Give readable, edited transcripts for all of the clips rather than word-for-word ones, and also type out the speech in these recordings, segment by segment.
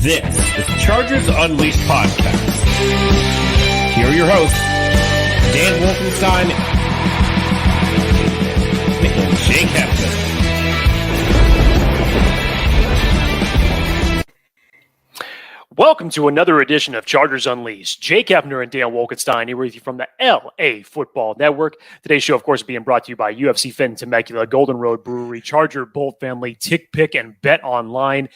This is the Chargers Unleashed podcast. Here are your hosts, Dan Wolkenstein and Jake Hefner. Welcome to another edition of Chargers Unleashed. Jake Hefner and Dan Wolkenstein here with you from the LAFB Network. Today's show, of course, being brought to you by UFC Fenton Temecula, Golden Road Brewery, Charger Bolt Family, Tick Pick, and Bet Online.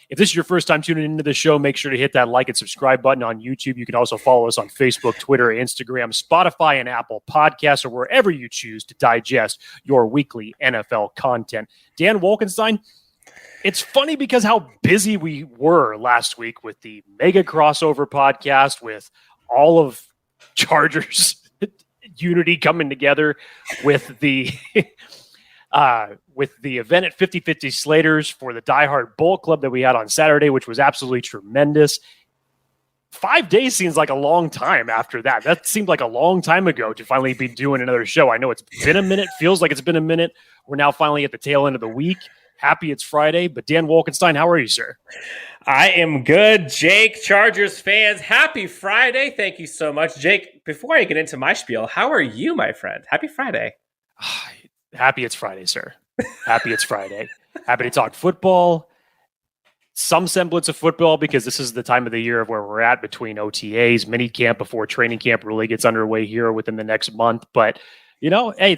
If this is your first time tuning into the show, make sure to hit that like and subscribe button on YouTube. You can also follow us on Facebook, Twitter, Instagram, Spotify, and Apple Podcasts, or wherever you choose to digest your weekly NFL content. Dan Wolkenstein, it's funny because how busy we were last week with the mega crossover podcast, with all of Chargers unity coming together, with the event at 50-50 Slaters for the Die Hard Bolt Club that we had on Saturday, which was absolutely tremendous. 5 days seems like a long time after that. That seemed like a long time ago to finally be doing another show. I know it's been a minute, feels like it's been a minute. We're now finally at the tail end of the week. Happy it's Friday, but Dan Wolkenstein, how are you, sir? I am good, Jake. Chargers fans, happy Friday. Thank you so much. Jake, before I get into my spiel, how are you, my friend? Happy Friday. Happy it's Friday, sir. Happy it's Friday. Happy to talk football, some semblance of football, because this is the time of the year of where we're at between OTAs, mini camp before training camp really gets underway here within the next month. But, you know, hey,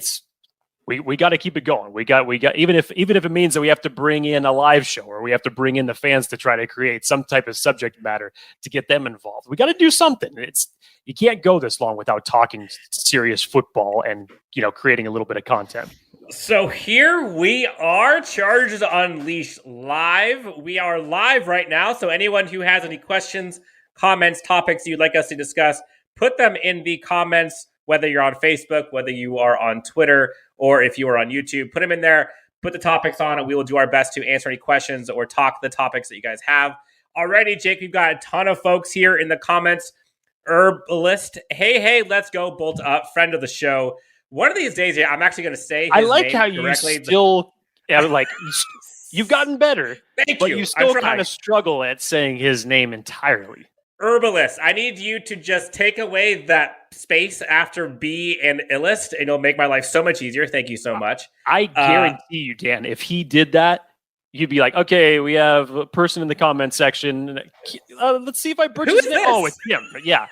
we got to keep it going. We got even if it means that we have to bring in a live show or we have to bring in the fans to try to create some type of subject matter to get them involved. We got to do something. You can't go this long without talking serious football and, you know, creating a little bit of content. So here we are, Chargers Unleashed live. We are live right now. So anyone who has any questions, comments, topics you'd like us to discuss, put them in the comments, whether you're on Facebook, whether you are on Twitter, or if you are on YouTube. Put them in there, put the topics on, and we will do our best to answer any questions or talk the topics that you guys have. Already, Jake, we've got a ton of folks here in the comments. Herbalist, hey, let's go, Bolt Up, friend of the show. One of these days, I'm actually going to say his I like name how correctly. you still, you've gotten better, but you still kind of struggle at saying his name entirely. Herbalist, I need you to just take away that space after B and illest, and it'll make my life so much easier. Thank you so much. I guarantee you, Dan, if he did that, you'd be like, okay, we have a person in the comment section. Let's see if I purchase it. Oh, it's him. Yeah.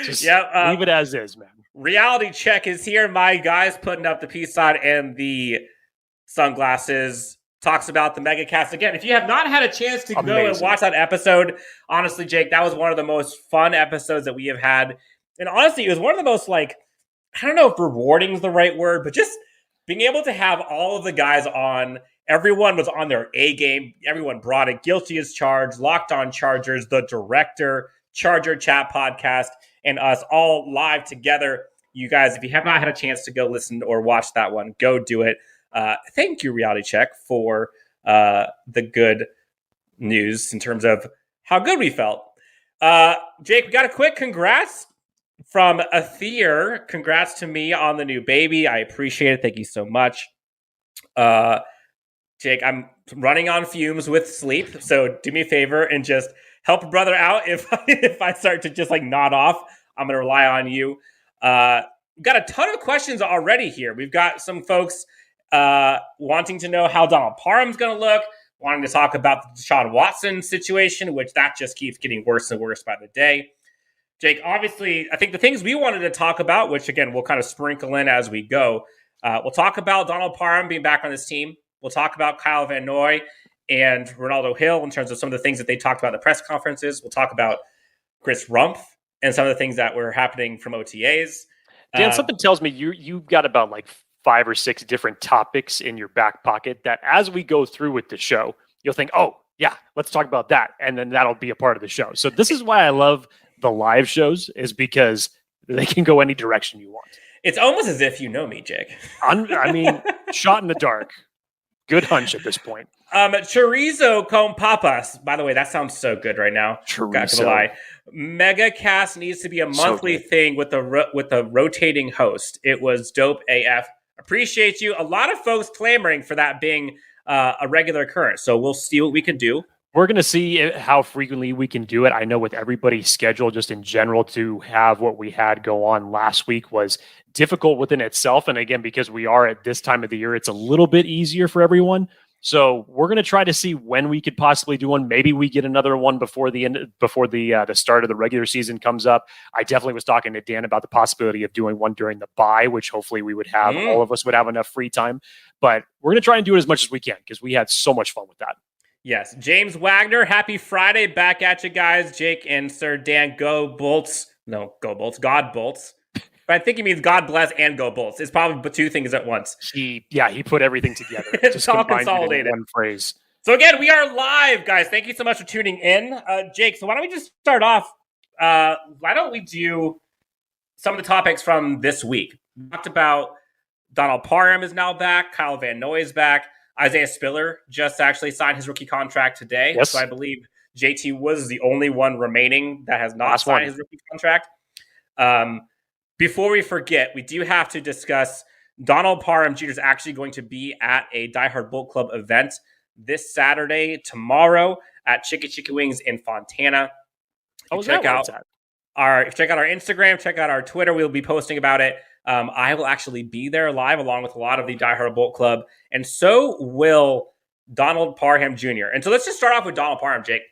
Just leave it as is, man. Reality check is here. My guy's putting up the peace sign and the sunglasses. Talks about the megacast again. If you have not had a chance to go and watch that episode, honestly, Jake, that was one of the most fun episodes that we have had. And honestly, it was one of the most, I don't know if rewarding is the right word, but just being able to have all of the guys on. Everyone was on their A game. Everyone brought it. Guilty as charged, Locked On Chargers, the director, Charger Chat podcast, and us all live together. You guys, if you have not had a chance to go listen or watch that one, go do it. Thank you, Reality Check, for the good news in terms of how good we felt. Jake, we got a quick congrats from Aether. Congrats to me on the new baby. I appreciate it. Thank you so much. Jake, I'm running on fumes with sleep, so do me a favor and just help a brother out. If I start to just nod off, I'm going to rely on you. We've got a ton of questions already here. We've got some folks wanting to know how Donald Parham's going to look, wanting to talk about the Deshaun Watson situation, which that just keeps getting worse and worse by the day. Jake, obviously, I think the things we wanted to talk about, which again, we'll kind of sprinkle in as we go. We'll talk about Donald Parham being back on this team. We'll talk about Kyle Van Noy and Renaldo Hill in terms of some of the things that they talked about at the press conferences. We'll talk about Chris Rumph and some of the things that were happening from OTAs. Dan, something tells me you've got about 5 or 6 different topics in your back pocket that as we go through with the show, you'll think, oh, yeah, let's talk about that. And then that'll be a part of the show. So this is why I love the live shows, is because they can go any direction you want. It's almost as if you know me, Jake. I mean, shot in the dark. Good hunch at this point. Chorizo con papas. By the way, that sounds so good right now. Chorizo. Not gonna lie. Megacast needs to be a monthly thing with a rotating host. It was dope AF. Appreciate you. A lot of folks clamoring for that being a regular occurrence. So we'll see what we can do. We're going to see how frequently we can do it. I know with everybody's schedule, just in general, to have what we had go on last week was difficult within itself. And again, because we are at this time of the year, it's a little bit easier for everyone. So we're going to try to see when we could possibly do one. Maybe we get another one before the start of the regular season comes up. I definitely was talking to Dan about the possibility of doing one during the bye, which hopefully we would have. All of us would have enough free time. But we're going to try and do it as much as we can because we had so much fun with that. Yes. James Wagner, happy Friday. Back at you guys. Jake and Sir Dan, go Bolts. No, go Bolts. God Bolts. But I think he means God bless and go Bolts. It's probably two things at once. He put everything together. It's all consolidated. In one phrase. So again, we are live, guys. Thank you so much for tuning in. Jake, so why don't we just start off? Why don't we do some of the topics from this week? We talked about Donald Parham is now back. Kyle Van Noy is back. Isaiah Spiller just actually signed his rookie contract today. Yes. So I believe JT was the only one remaining that has not signed his rookie contract. Before we forget, we do have to discuss Donald Parham Jr. is actually going to be at a Die Hard Bolt Club event this Saturday, tomorrow at Chicka Chicka Wings in Fontana. Check out our Instagram, check out our Twitter. We'll be posting about it. I will actually be there live along with a lot of the Die Hard Bolt Club, and so will Donald Parham Jr. And so let's just start off with Donald Parham, Jake.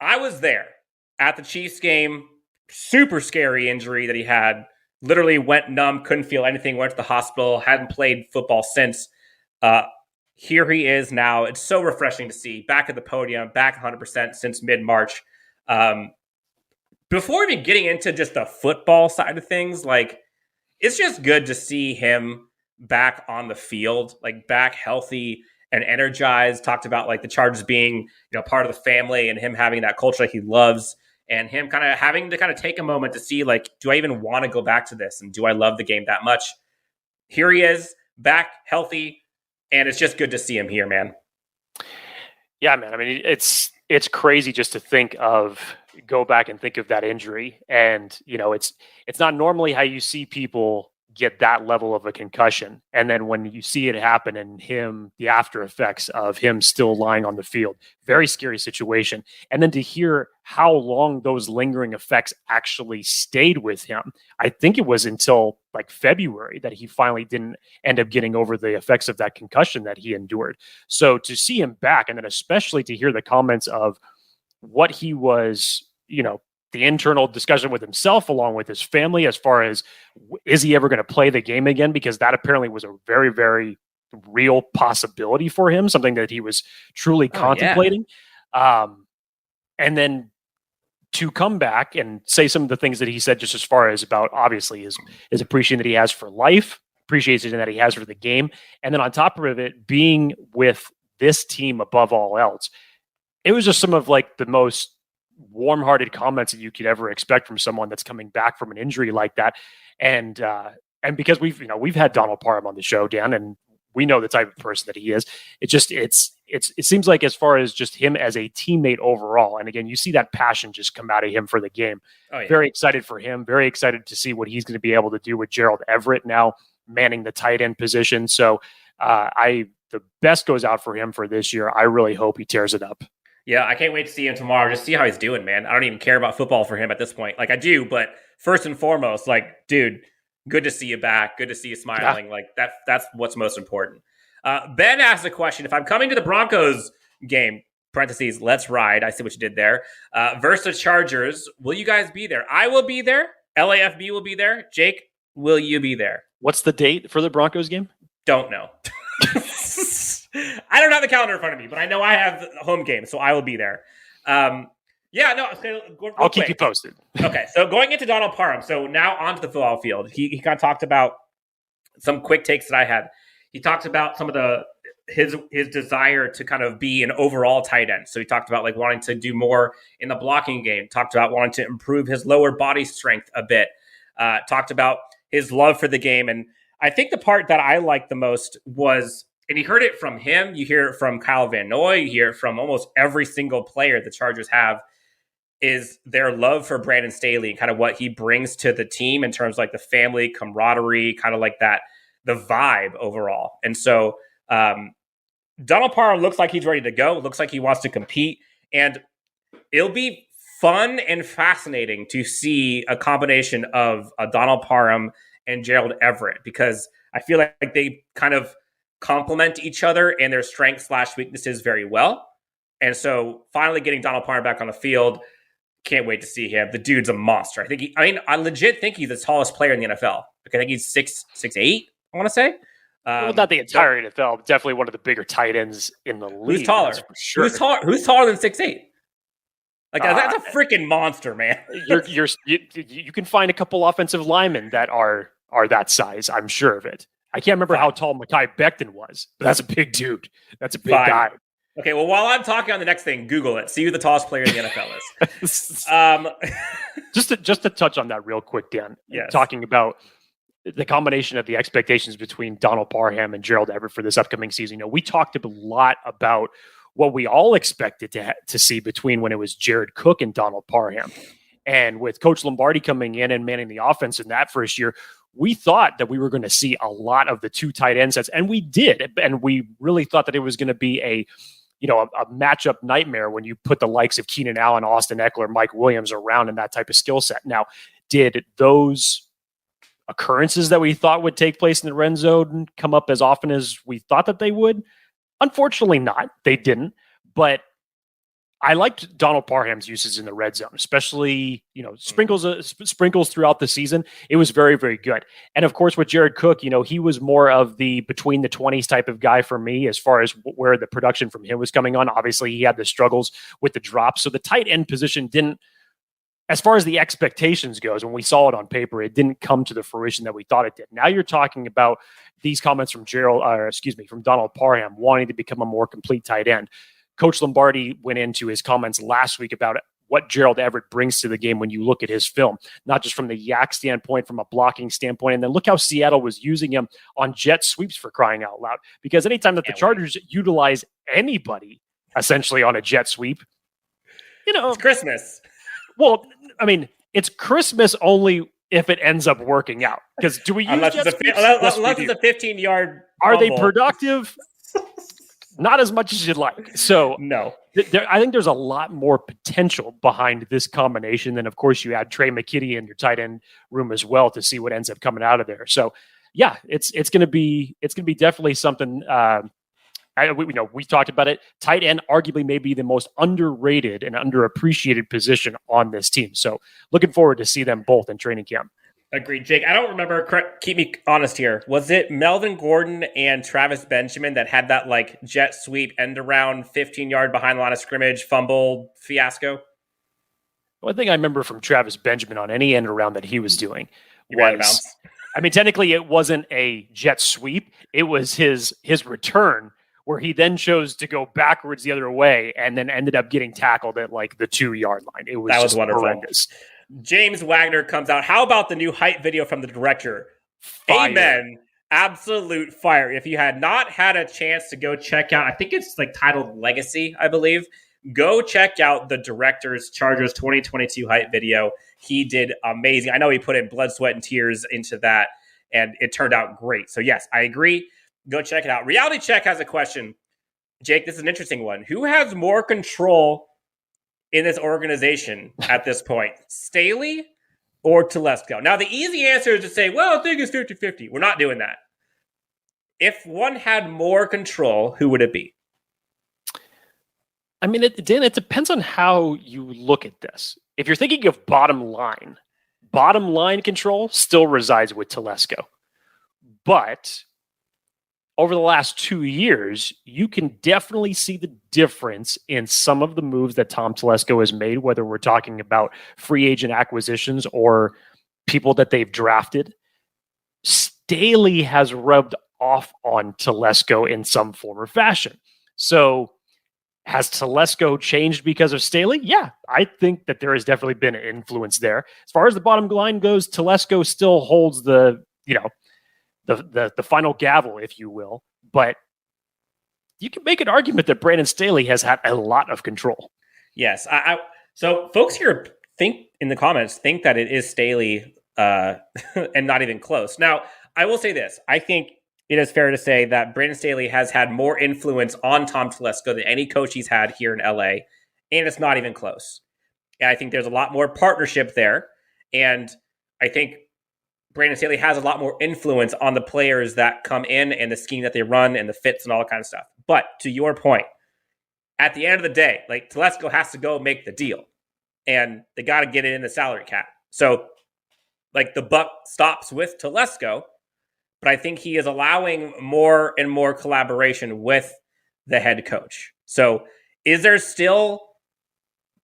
I was there at the Chiefs game. Super scary injury that he had. Literally went numb, couldn't feel anything, went to the hospital, hadn't played football since. Here he is now. It's so refreshing to see. Back at the podium, back 100% since mid-March. Before even getting into just the football side of things, like, it's just good to see him back on the field, like back healthy and energized. Talked about like the Chargers being, part of the family and him having that culture that he loves. And him kind of having to kind of take a moment to see, like, do I even want to go back to this? And do I love the game that much? Here he is, back, healthy, and it's just good to see him here, man. Yeah, man. I mean, it's crazy just to go back and think of that injury. And, it's not normally how you see people get that level of a concussion. And then when you see it happen and the after effects of him still lying on the field, very scary situation. And then to hear how long those lingering effects actually stayed with him. I think it was until like February that he finally didn't end up getting over the effects of that concussion that he endured. So to see him back, and then especially to hear the comments of what he was, the internal discussion with himself along with his family as far as is he ever going to play the game again, because that apparently was a very, very real possibility for him, something that he was truly contemplating. Yeah. And then to come back and say some of the things that he said, just as far as about obviously his appreciation that he has for life, appreciation that he has for the game, and then on top of it being with this team above all else, it was just some of like the most warm-hearted comments that you could ever expect from someone that's coming back from an injury like that. And because we've had Donald Parham on the show, Dan, and we know the type of person that he is. It seems like as far as just him as a teammate overall, and again, you see that passion just come out of him for the game. Oh, yeah. Very excited for him. Very excited to see what he's going to be able to do with Gerald Everett now manning the tight end position. So the best goes out for him for this year. I really hope he tears it up. Yeah, I can't wait to see him tomorrow. Just see how he's doing, man. I don't even care about football for him at this point. Like, I do, but first and foremost, like, dude, good to see you back. Good to see you smiling. Yeah. Like, that's what's most important. Ben asked a question. If I'm coming to the Broncos game, parentheses, let's ride. I see what you did there. Versus Chargers, will you guys be there? I will be there. LAFB will be there. Jake, will you be there? What's the date for the Broncos game? Don't know. I don't have the calendar in front of me, but I know I have a home game, so I will be there. I'll keep you posted. Okay, so going into Donald Parham, so now onto the football field. He kind of talked about some quick takes that I had. He talked about some of his desire to kind of be an overall tight end. So he talked about like wanting to do more in the blocking game. Talked about wanting to improve his lower body strength a bit. Talked about his love for the game, and I think the part that I liked the most was. And you heard it from him. You hear it from Kyle Van Noy. You hear it from almost every single player the Chargers have is their love for Brandon Staley and kind of what he brings to the team in terms of like the family camaraderie, kind of like that, the vibe overall. And so Donald Parham looks like he's ready to go. Looks like he wants to compete, and it'll be fun and fascinating to see a combination of Donald Parham and Gerald Everett, because I feel like they kind of complement each other and their strengths / weaknesses very well. And so finally getting Donald Parham back on the field, can't wait to see him. The dude's a monster. I legit think he's the tallest player in the NFL. I think he's 6'8", I want to say. Well, not the entire NFL, but definitely one of the bigger tight ends in the league. Who's taller? For sure. Who's taller than 6'8"? Like that's a freaking monster, man. You can find a couple offensive linemen that are that size. I'm sure of it. I can't remember how tall Mekhi Becton was, but that's a big dude. That's a big guy. Okay, well, while I'm talking on the next thing, Google it. See who the tallest player in the NFL is. Just to touch on that real quick, Dan. Yes. Talking about the combination of the expectations between Donald Parham and Gerald Everett for this upcoming season. We talked a lot about what we all expected to see between when it was Jared Cook and Donald Parham. And with Coach Lombardi coming in and manning the offense in that first year, we thought that we were going to see a lot of the two tight end sets, and we did. And we really thought that it was going to be a matchup nightmare when you put the likes of Keenan Allen, Austin Eckler, Mike Williams around in that type of skill set. Now, did those occurrences that we thought would take place in the red zone come up as often as we thought that they would? Unfortunately not. They didn't. But I liked Donald Parham's uses in the red zone, especially, sprinkles throughout the season. It was very, very good. And of course, with Jared Cook, he was more of the between the 20s type of guy for me as far as where the production from him was coming on. Obviously, he had the struggles with the drops. So the tight end position didn't, as far as the expectations goes, when we saw it on paper, it didn't come to the fruition that we thought it did. Now you're talking about these comments from from Donald Parham wanting to become a more complete tight end. Coach Lombardi went into his comments last week about what Gerald Everett brings to the game when you look at his film, not just from the yak standpoint, from a blocking standpoint. And then look how Seattle was using him on jet sweeps, for crying out loud. Because anytime that the Chargers utilize anybody essentially on a jet sweep, it's Christmas. Well, I mean, it's Christmas only if it ends up working out. Because do we use unless jet sweeps? Unless it's a 15-yard Are they productive? Not as much as you'd like. So no, I think there's a lot more potential behind this combination. Then, of course, you add Trey McKitty in your tight end room as well to see what ends up coming out of there. So, yeah, it's going to be definitely something. We talked about it. Tight end arguably may be the most underrated and underappreciated position on this team. So, looking forward to see them both in training camp. Agreed, Jake. I don't remember. Keep me honest here. Was it Melvin Gordon and Travis Benjamin that had that jet sweep end around 15-yard behind the line of scrimmage fumble fiasco? One thing I remember from Travis Benjamin on any end around that he was doing was, technically it wasn't a jet sweep. It was his return where he then chose to go backwards the other way and then ended up getting tackled at the 2-yard line. That was wonderful. Horrendous. James Wagner comes out. How about the new hype video from the director? Fire. Amen. Absolute fire. If you had not had a chance to go check out, I think it's titled Legacy, I believe. Go check out the director's Chargers 2022 hype video. He did amazing. I know he put in blood, sweat, and tears into that, and it turned out great. So yes, I agree. Go check it out. Reality Check has a question. Jake, this is an interesting one. Who has more control in this organization at this point, Staley or Telesco? Now, the easy answer is to say, well, I think it's 50-50. We're not doing that. If one had more control, who would it be? I mean, Dan, it depends on how you look at this. If you're thinking of bottom line control still resides with Telesco. But over the last 2 years, you can definitely see the difference in some of the moves that Tom Telesco has made, whether we're talking about free agent acquisitions or people that they've drafted. Staley has rubbed off on Telesco in some form or fashion. So has Telesco changed because of Staley? Yeah, I think that there has definitely been an influence there. As far as the bottom line goes, Telesco still holds the final gavel, if you will, but you can make an argument that Brandon Staley has had a lot of control. Yes. So folks here think that it is Staley and not even close. Now, I will say this. I think it is fair to say that Brandon Staley has had more influence on Tom Telesco than any coach he's had here in LA, and it's not even close. And I think there's a lot more partnership there, and I think Brandon Staley has a lot more influence on the players that come in and the scheme that they run and the fits and all that kind of stuff. But to your point, at the end of the day, like Telesco has to go make the deal, and they got to get it in the salary cap. So, like the buck stops with Telesco. But I think he is allowing more and more collaboration with the head coach. So is there still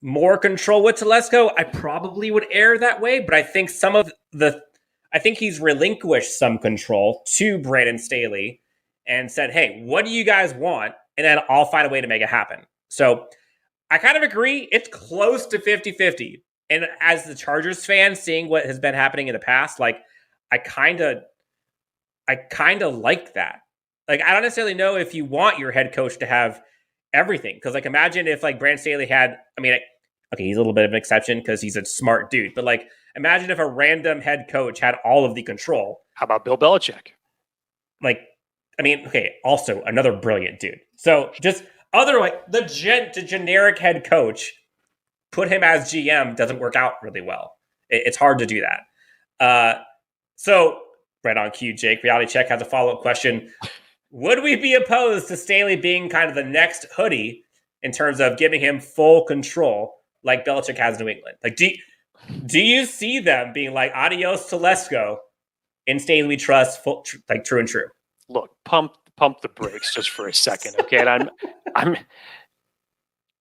more control with Telesco? I probably would err that way, but I think I think he's relinquished some control to Brandon Staley and said, hey, what do you guys want? And then I'll find a way to make it happen. So I kind of agree. It's close to 50-50. And as the Chargers fan, seeing what has been happening in the past, like I kind of like that. Like, I don't necessarily know if you want your head coach to have everything. Because, like, imagine if, like, Brandon Staley had, okay, he's a little bit of an exception because he's a smart dude. But, like, imagine if a random head coach had all of the control. How about Bill Belichick? Like, also another brilliant dude. So, just otherwise, the generic head coach, put him as GM doesn't work out really well. It's hard to do that. So, right on cue, Jake. Reality Check has a follow-up question. Would we be opposed to Staley being kind of the next Hoodie in terms of giving him full control like Belichick has in New England? Like, do you see them being like, adios Telesco, in Staley we trust, like true and true? Look, pump the brakes just for a second, okay? And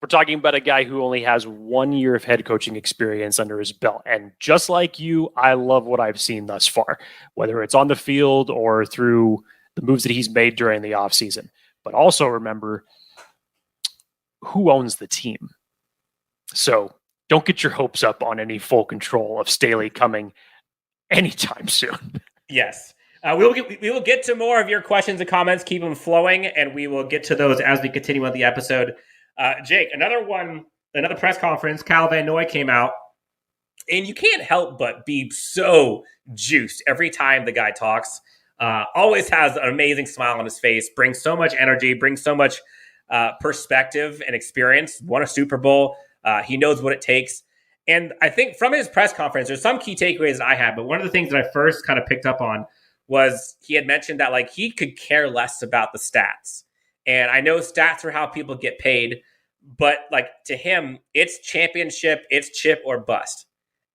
we're talking about a guy who only has 1 year of head coaching experience under his belt. And just like you, I love what I've seen thus far, whether it's on the field or through the moves that he's made during the offseason. But also remember, who owns the team? So don't get your hopes up on any full control of Staley coming anytime soon. Yes. We will get to more of your questions and comments. Keep them flowing, and we will get to those as we continue on the episode. Jake, another press conference, Kyle Van Noy came out, and you can't help but be so juiced every time the guy talks. Always has an amazing smile on his face, brings so much energy, brings so much perspective and experience, won a Super Bowl. He knows what it takes. And I think from his press conference, there's some key takeaways that I had, but one of the things that I first kind of picked up on was he had mentioned that like he could care less about the stats. And I know stats are how people get paid, but like to him, it's championship, it's chip or bust.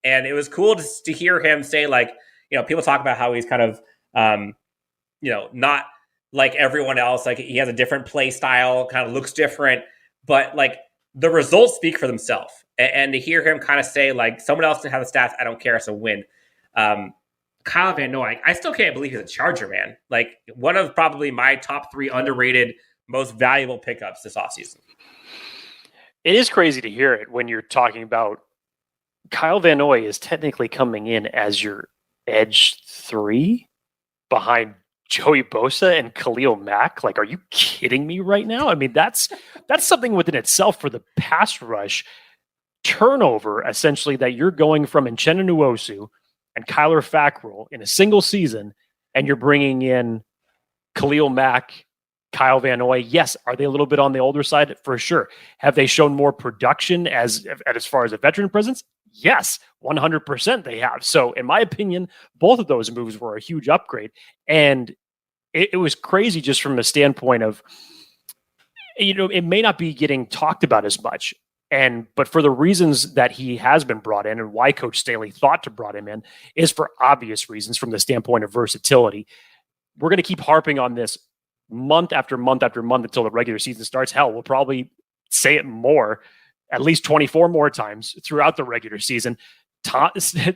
And it was cool to hear him say, like, you know, people talk about how he's kind of, not like everyone else. Like he has a different play style, kind of looks different, but like the results speak for themselves. And to hear him kind of say, like, someone else can have the stats, I don't care, it's a win. Kyle Van Noy, I still can't believe he's a Charger, man. Like one of probably my top 3 underrated, most valuable pickups this offseason. It is crazy to hear it when you're talking about Kyle Van Noy is technically coming in as your edge 3 behind Joey Bosa and Khalil Mack. Like, are you kidding me right now? I mean, that's something within itself for the pass rush turnover, essentially, that you're going from Uchenna Nwosu and Kyler Fackrell in a single season, and you're bringing in Khalil Mack, Kyle Van Noy. Yes, are they a little bit on the older side? For sure. Have they shown more production as far as a veteran presence? Yes, 100% they have. So in my opinion, both of those moves were a huge upgrade. And it was crazy just from a standpoint of, it may not be getting talked about as much. But for the reasons that he has been brought in and why Coach Staley thought to brought him in is for obvious reasons from the standpoint of versatility. We're going to keep harping on this month after month after month until the regular season starts. Hell, we'll probably say it more, at least 24 more times throughout the regular season.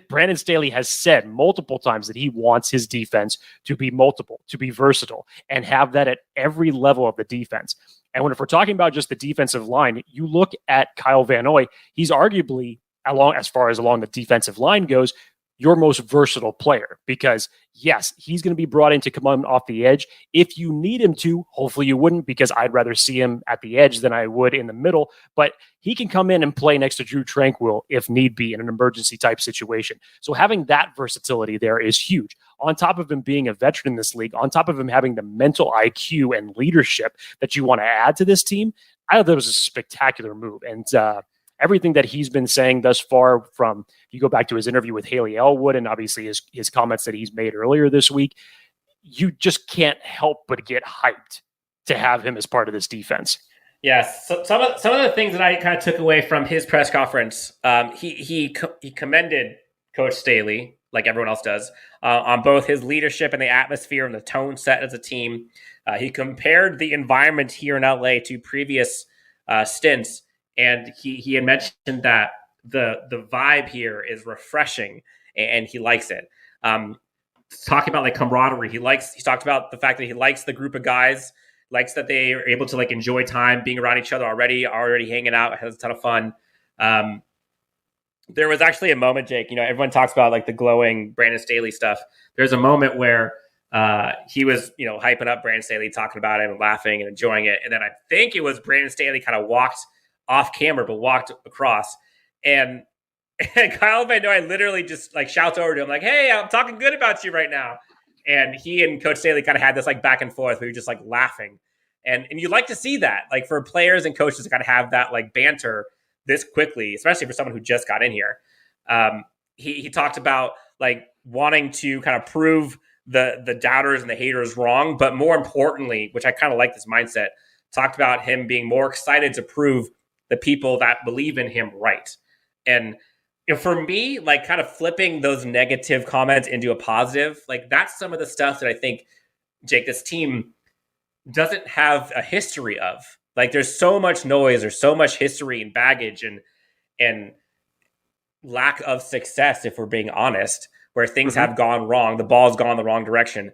Brandon Staley has said multiple times that he wants his defense to be multiple, to be versatile, and have that at every level of the defense. And if we're talking about just the defensive line, you look at Kyle Van Noy, he's arguably, as far as along the defensive line goes, your most versatile player, because yes, he's going to be brought in to come on off the edge. If you need him to, hopefully you wouldn't, because I'd rather see him at the edge than I would in the middle, but he can come in and play next to Drew Tranquill if need be in an emergency type situation. So having that versatility there is huge. on top of him being a veteran in this league, on top of him having the mental IQ and leadership that you want to add to this team, I thought that was a spectacular move. And everything that he's been saying thus far, from you go back to his interview with Haley Elwood and obviously his comments that he's made earlier this week, you just can't help but get hyped to have him as part of this defense. Yes. So some of the things that I kind of took away from his press conference, he commended Coach Staley, like everyone else does, on both his leadership and the atmosphere and the tone set as a team. He compared the environment here in LA to previous stints, and he had mentioned that the vibe here is refreshing and he likes it. Talking about like camaraderie, he talked about the fact that he likes the group of guys, likes that they are able to like enjoy time being around each other already hanging out, has a ton of fun. There was actually a moment, Jake, everyone talks about like the glowing Brandon Staley stuff. There's a moment where he was, hyping up Brandon Staley, talking about him and laughing and enjoying it. And then I think it was Brandon Staley kind of walked off camera, but walked across. And Kyle Van Noy literally just like shouts over to him like, "Hey, I'm talking good about you right now." And he and Coach Staley kind of had this like back and forth where you're just like laughing. And you like to see that, like for players and coaches to kind of have that like banter this quickly, especially for someone who just got in here. He talked about like wanting to kind of prove the doubters and the haters wrong, but more importantly, which I kind of like this mindset, talked about him being more excited to prove the people that believe in him right. And for me, like kind of flipping those negative comments into a positive, like that's some of the stuff that I think, Jake, this team doesn't have a history of. Like there's so much noise, there's so much history and baggage and lack of success, if we're being honest, where things have gone wrong, the ball's gone the wrong direction.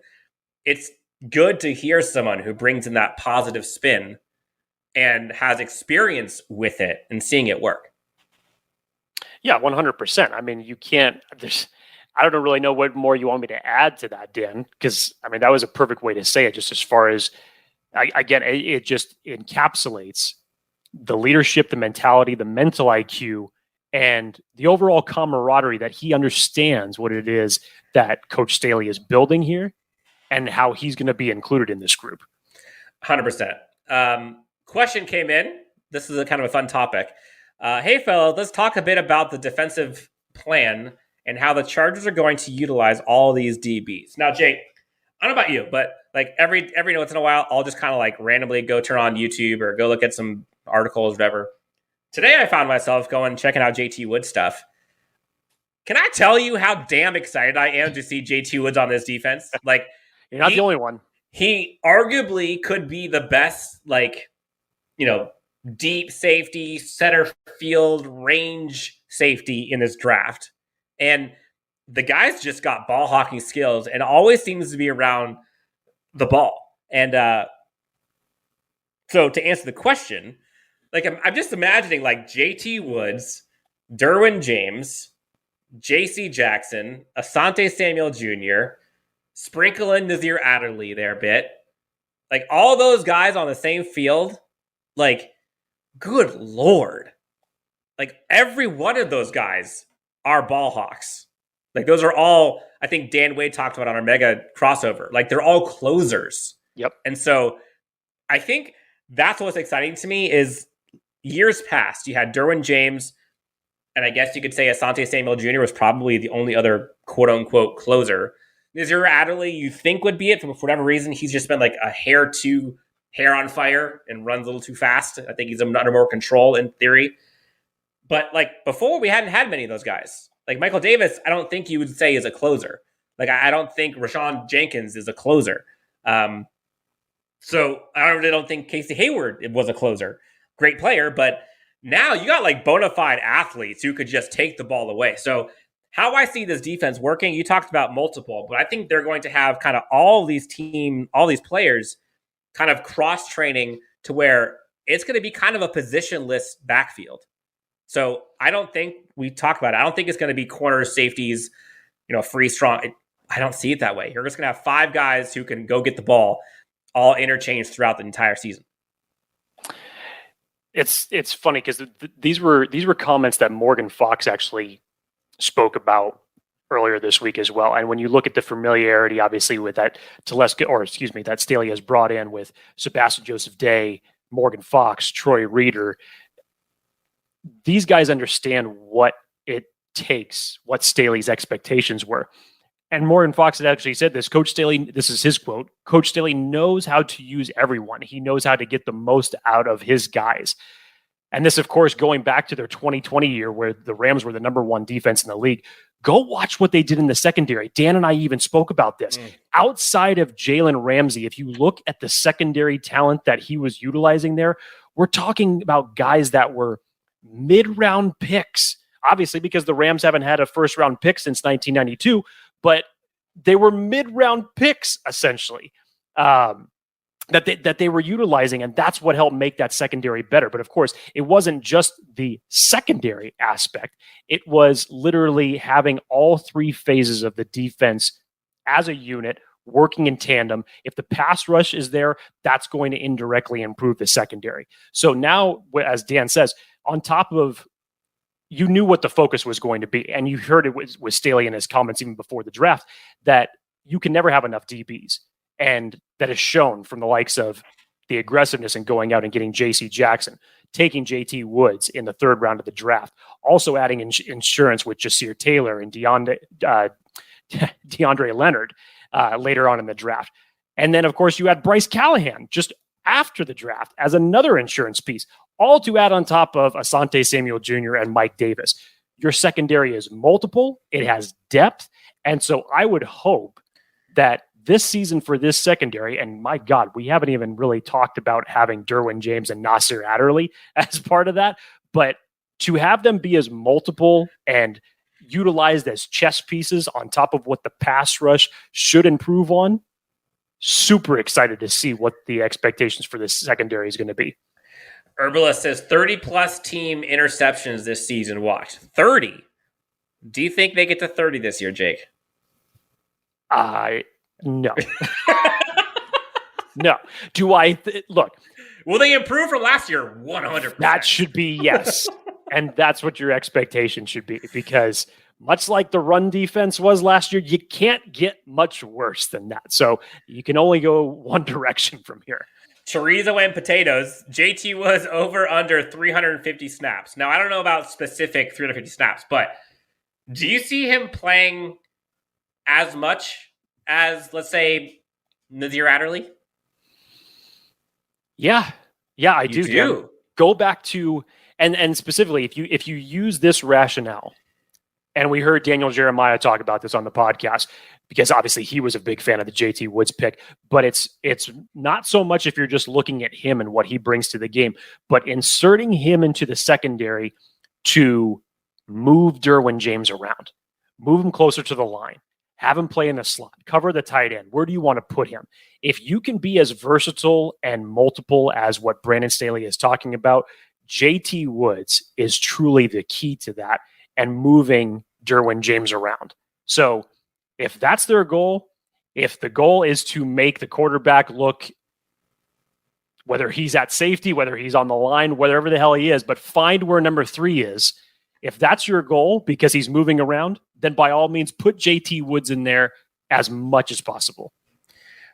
It's good to hear someone who brings in that positive spin and has experience with it and seeing it work. Yeah, 100%. I mean, I don't really know what more you want me to add to that, Dan, because I mean, that was a perfect way to say it, just as far as, again, it just encapsulates the leadership, the mentality, the mental IQ, and the overall camaraderie that he understands what it is that Coach Staley is building here and how he's going to be included in this group. 100%. Question came in. This is a kind of a fun topic. Hey, fellas, let's talk a bit about the defensive plan and how the Chargers are going to utilize all these DBs. Now, Jake, I don't know about you, but like every once in a while, I'll just kind of like randomly go turn on YouTube or go look at some articles, whatever. Today, I found myself checking out JT Woods stuff. Can I tell you how damn excited I am to see JT Woods on this defense? Like, you're not the only one. He arguably could be the best, like, deep safety, center field, range safety in this draft. And the guy's just got ball hawking skills and always seems to be around the ball. And so to answer the question, like I'm just imagining like JT Woods, Derwin James, JC Jackson, Asante Samuel Jr., sprinkle in Nazir Adderley there a bit. Like all those guys on the same field, like, good Lord. Like every one of those guys are ball hawks. Like those are all, I think Dan Wade talked about on our mega crossover. Like they're all closers. Yep. And so I think that's what's exciting to me is years past, you had Derwin James, and I guess you could say Asante Samuel Jr. was probably the only other quote unquote closer. Nazir Adderley, you think would be it for whatever reason. He's just been like a hair on fire and runs a little too fast. I think he's under more control in theory. But like before, we hadn't had many of those guys. Like Michael Davis, I don't think you would say is a closer. Like I don't think Rashawn Jenkins is a closer. So I really don't think Casey Hayward was a closer. Great player, but now you got like bona fide athletes who could just take the ball away. So how I see this defense working, you talked about multiple, but I think they're going to have kind of all these players kind of cross-training to where it's going to be kind of a positionless backfield. So I don't think we talk about it. I don't think it's going to be corners, safeties, free, strong. I don't see it that way. You're just going to have 5 guys who can go get the ball all interchanged throughout the entire season. It's funny because these were comments that Morgan Fox actually spoke about earlier this week as well. And when you look at the familiarity, obviously, with that that Staley has brought in with Sebastian Joseph Day, Morgan Fox, Troy Reeder, these guys understand what it takes, what Staley's expectations were. And Morgan Fox had actually said this. Coach Staley, this is his quote, Coach Staley knows how to use everyone. He knows how to get the most out of his guys. And this, of course, going back to their 2020 year where the Rams were the number one defense in the league. Go watch what they did in the secondary. Dan and I even spoke about this. Outside of Jalen Ramsey, if you look at the secondary talent that he was utilizing there, we're talking about guys that were mid-round picks, obviously because the Rams haven't had a first-round pick since 1992, but they were mid-round picks, essentially. That they were utilizing, and that's what helped make that secondary better. But of course, it wasn't just the secondary aspect. It was literally having all three phases of the defense as a unit working in tandem. If the pass rush is there, that's going to indirectly improve the secondary. So now, as Dan says, on top of, you knew what the focus was going to be, and you heard it with Staley in his comments even before the draft, that you can never have enough DBs. And that is shown from the likes of the aggressiveness in going out and getting J.C. Jackson, taking J.T. Woods in the third round of the draft, also adding insurance with Jasir Taylor and DeAndre Leonard later on in the draft. And then, of course, you had Bryce Callahan just after the draft as another insurance piece, all to add on top of Asante Samuel Jr. and Mike Davis. Your secondary is multiple. It has depth. And so I would hope that this season for this secondary, and my God, we haven't even really talked about having Derwin James and Nasir Adderley as part of that, but to have them be as multiple and utilized as chess pieces on top of what the pass rush should improve on, super excited to see what the expectations for this secondary is going to be. Herbalist says 30-plus team interceptions this season. Watch. 30. Do you think they get to 30 this year, Jake? No. No. Do I look? Will they improve from last year? 100%. That should be yes. And that's what your expectation should be, because much like the run defense was last year, you can't get much worse than that. So you can only go one direction from here. Chorizo and potatoes. JT was over under 350 snaps. Now, I don't know about specific 350 snaps, but do you see him playing as much as, let's say, Nasir Adderley? Yeah, I do. Yeah. Go back to and specifically if you use this rationale, and we heard Daniel Jeremiah talk about this on the podcast, because obviously he was a big fan of the JT Woods pick, but it's not so much if you're just looking at him and what he brings to the game, but inserting him into the secondary to move Derwin James around, move him closer to the line, have him play in the slot, cover the tight end. Where do you want to put him? If you can be as versatile and multiple as what Brandon Staley is talking about, JT Woods is truly the key to that and moving Derwin James around. So if that's their goal, if the goal is to make the quarterback look, whether he's at safety, whether he's on the line, whatever the hell he is, but find where number 3 is. If that's your goal because he's moving around, then by all means put JT Woods in there as much as possible.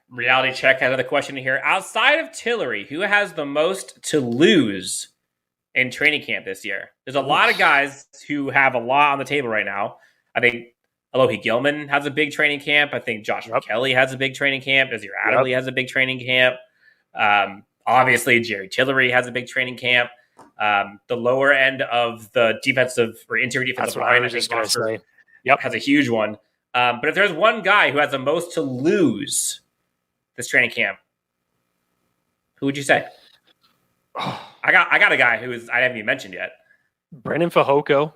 Reality check has another question here. Outside of Tillery, who has the most to lose in training camp this year? There's a lot of guys who have a lot on the table right now. I think Alohi Gilman has a big training camp. I think Joshua Kelly has a big training camp. Nasir Adderley has a big training camp. Obviously, Jerry Tillery has a big training camp. The lower end of the defensive or interior defensive line, I think, has a huge one. But if there's one guy who has the most to lose this training camp, who would you say? I got a guy who I haven't even mentioned yet. Brandon Fehoko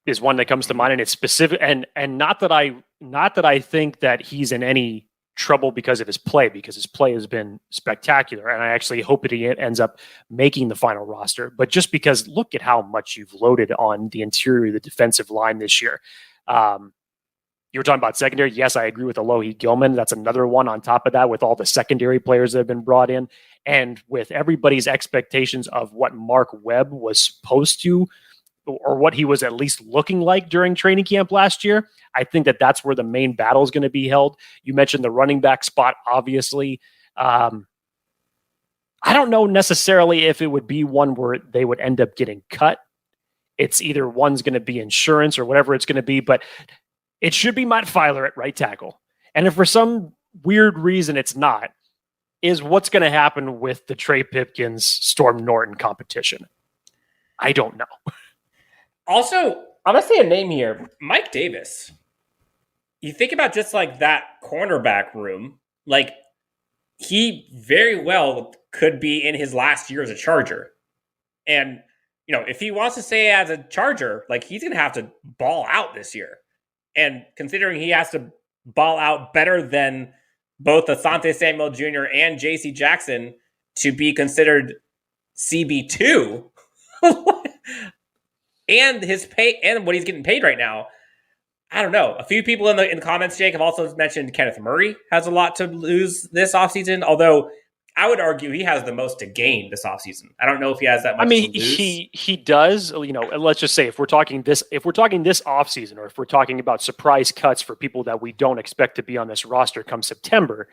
is one that comes to mind, and it's specific. And not that I think that he's in any trouble because of his play, because his play has been spectacular, and I actually hope that he ends up making the final roster. But just because look at how much you've loaded on the interior of the defensive line this year. You were talking about secondary. Yes, I agree with Alohi Gilman. That's another one on top of that with all the secondary players that have been brought in, and with everybody's expectations of what Mark Webb was supposed to or what he was at least looking like during training camp last year. I think that that's where the main battle is going to be held. You mentioned the running back spot, obviously. I don't know necessarily if it would be one where they would end up getting cut. It's either one's going to be insurance or whatever it's going to be, but it should be Matt Filer at right tackle. And if for some weird reason it's not, is what's going to happen with the Trey Pipkins, Storm Norton competition? I don't know. Also, I'm going to say a name here. Mike Davis. You think about just like that cornerback room, like he very well could be in his last year as a Charger. And, if he wants to stay as a Charger, like he's going to have to ball out this year. And considering he has to ball out better than both Asante Samuel Jr. and J.C. Jackson to be considered CB2, and his pay and what he's getting paid right now, I don't know. A few people in the comments, Jake, have also mentioned Kenneth Murray has a lot to lose this offseason, although I would argue he has the most to gain this offseason. I don't know if he has that much to lose. He does, let's just say if we're talking this offseason, or if we're talking about surprise cuts for people that we don't expect to be on this roster come September,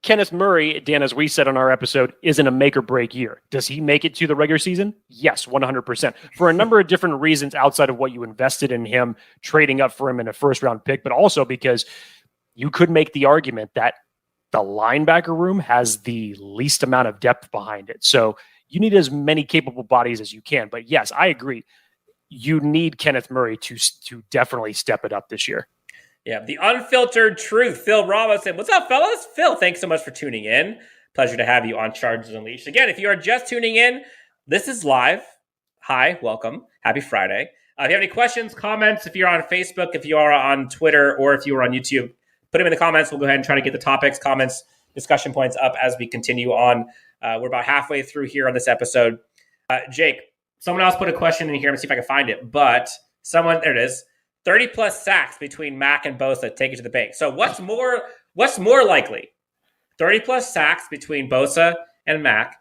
Kenneth Murray, Dan, as we said on our episode, is in a make or break year. Does he make it to the regular season? Yes, 100%. For a number of different reasons outside of what you invested in him, trading up for him in a first round pick, but also because you could make the argument that the linebacker room has the least amount of depth behind it. So you need as many capable bodies as you can. But yes, I agree. You need Kenneth Murray to definitely step it up this year. Yeah, the unfiltered truth. Phil Ramos said, "What's up, fellas?" Phil, thanks so much for tuning in. Pleasure to have you on Chargers Unleashed. Again, if you are just tuning in, this is live. Hi, welcome. Happy Friday. If you have any questions, comments, if you're on Facebook, if you are on Twitter, or if you are on YouTube, put them in the comments. We'll go ahead and try to get the topics, comments, discussion points up as we continue on. We're about halfway through here on this episode. Jake, someone else put a question in here. Let me see if I can find it. But there it is. 30-plus sacks between Mack and Bosa take it to the bank. So what's more likely? 30-plus sacks between Bosa and Mack,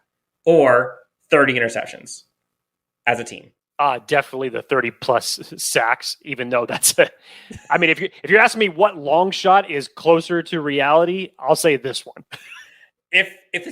or 30 interceptions as a team? Definitely the 30-plus sacks, even though if you're asking me what long shot is closer to reality, I'll say this one. If the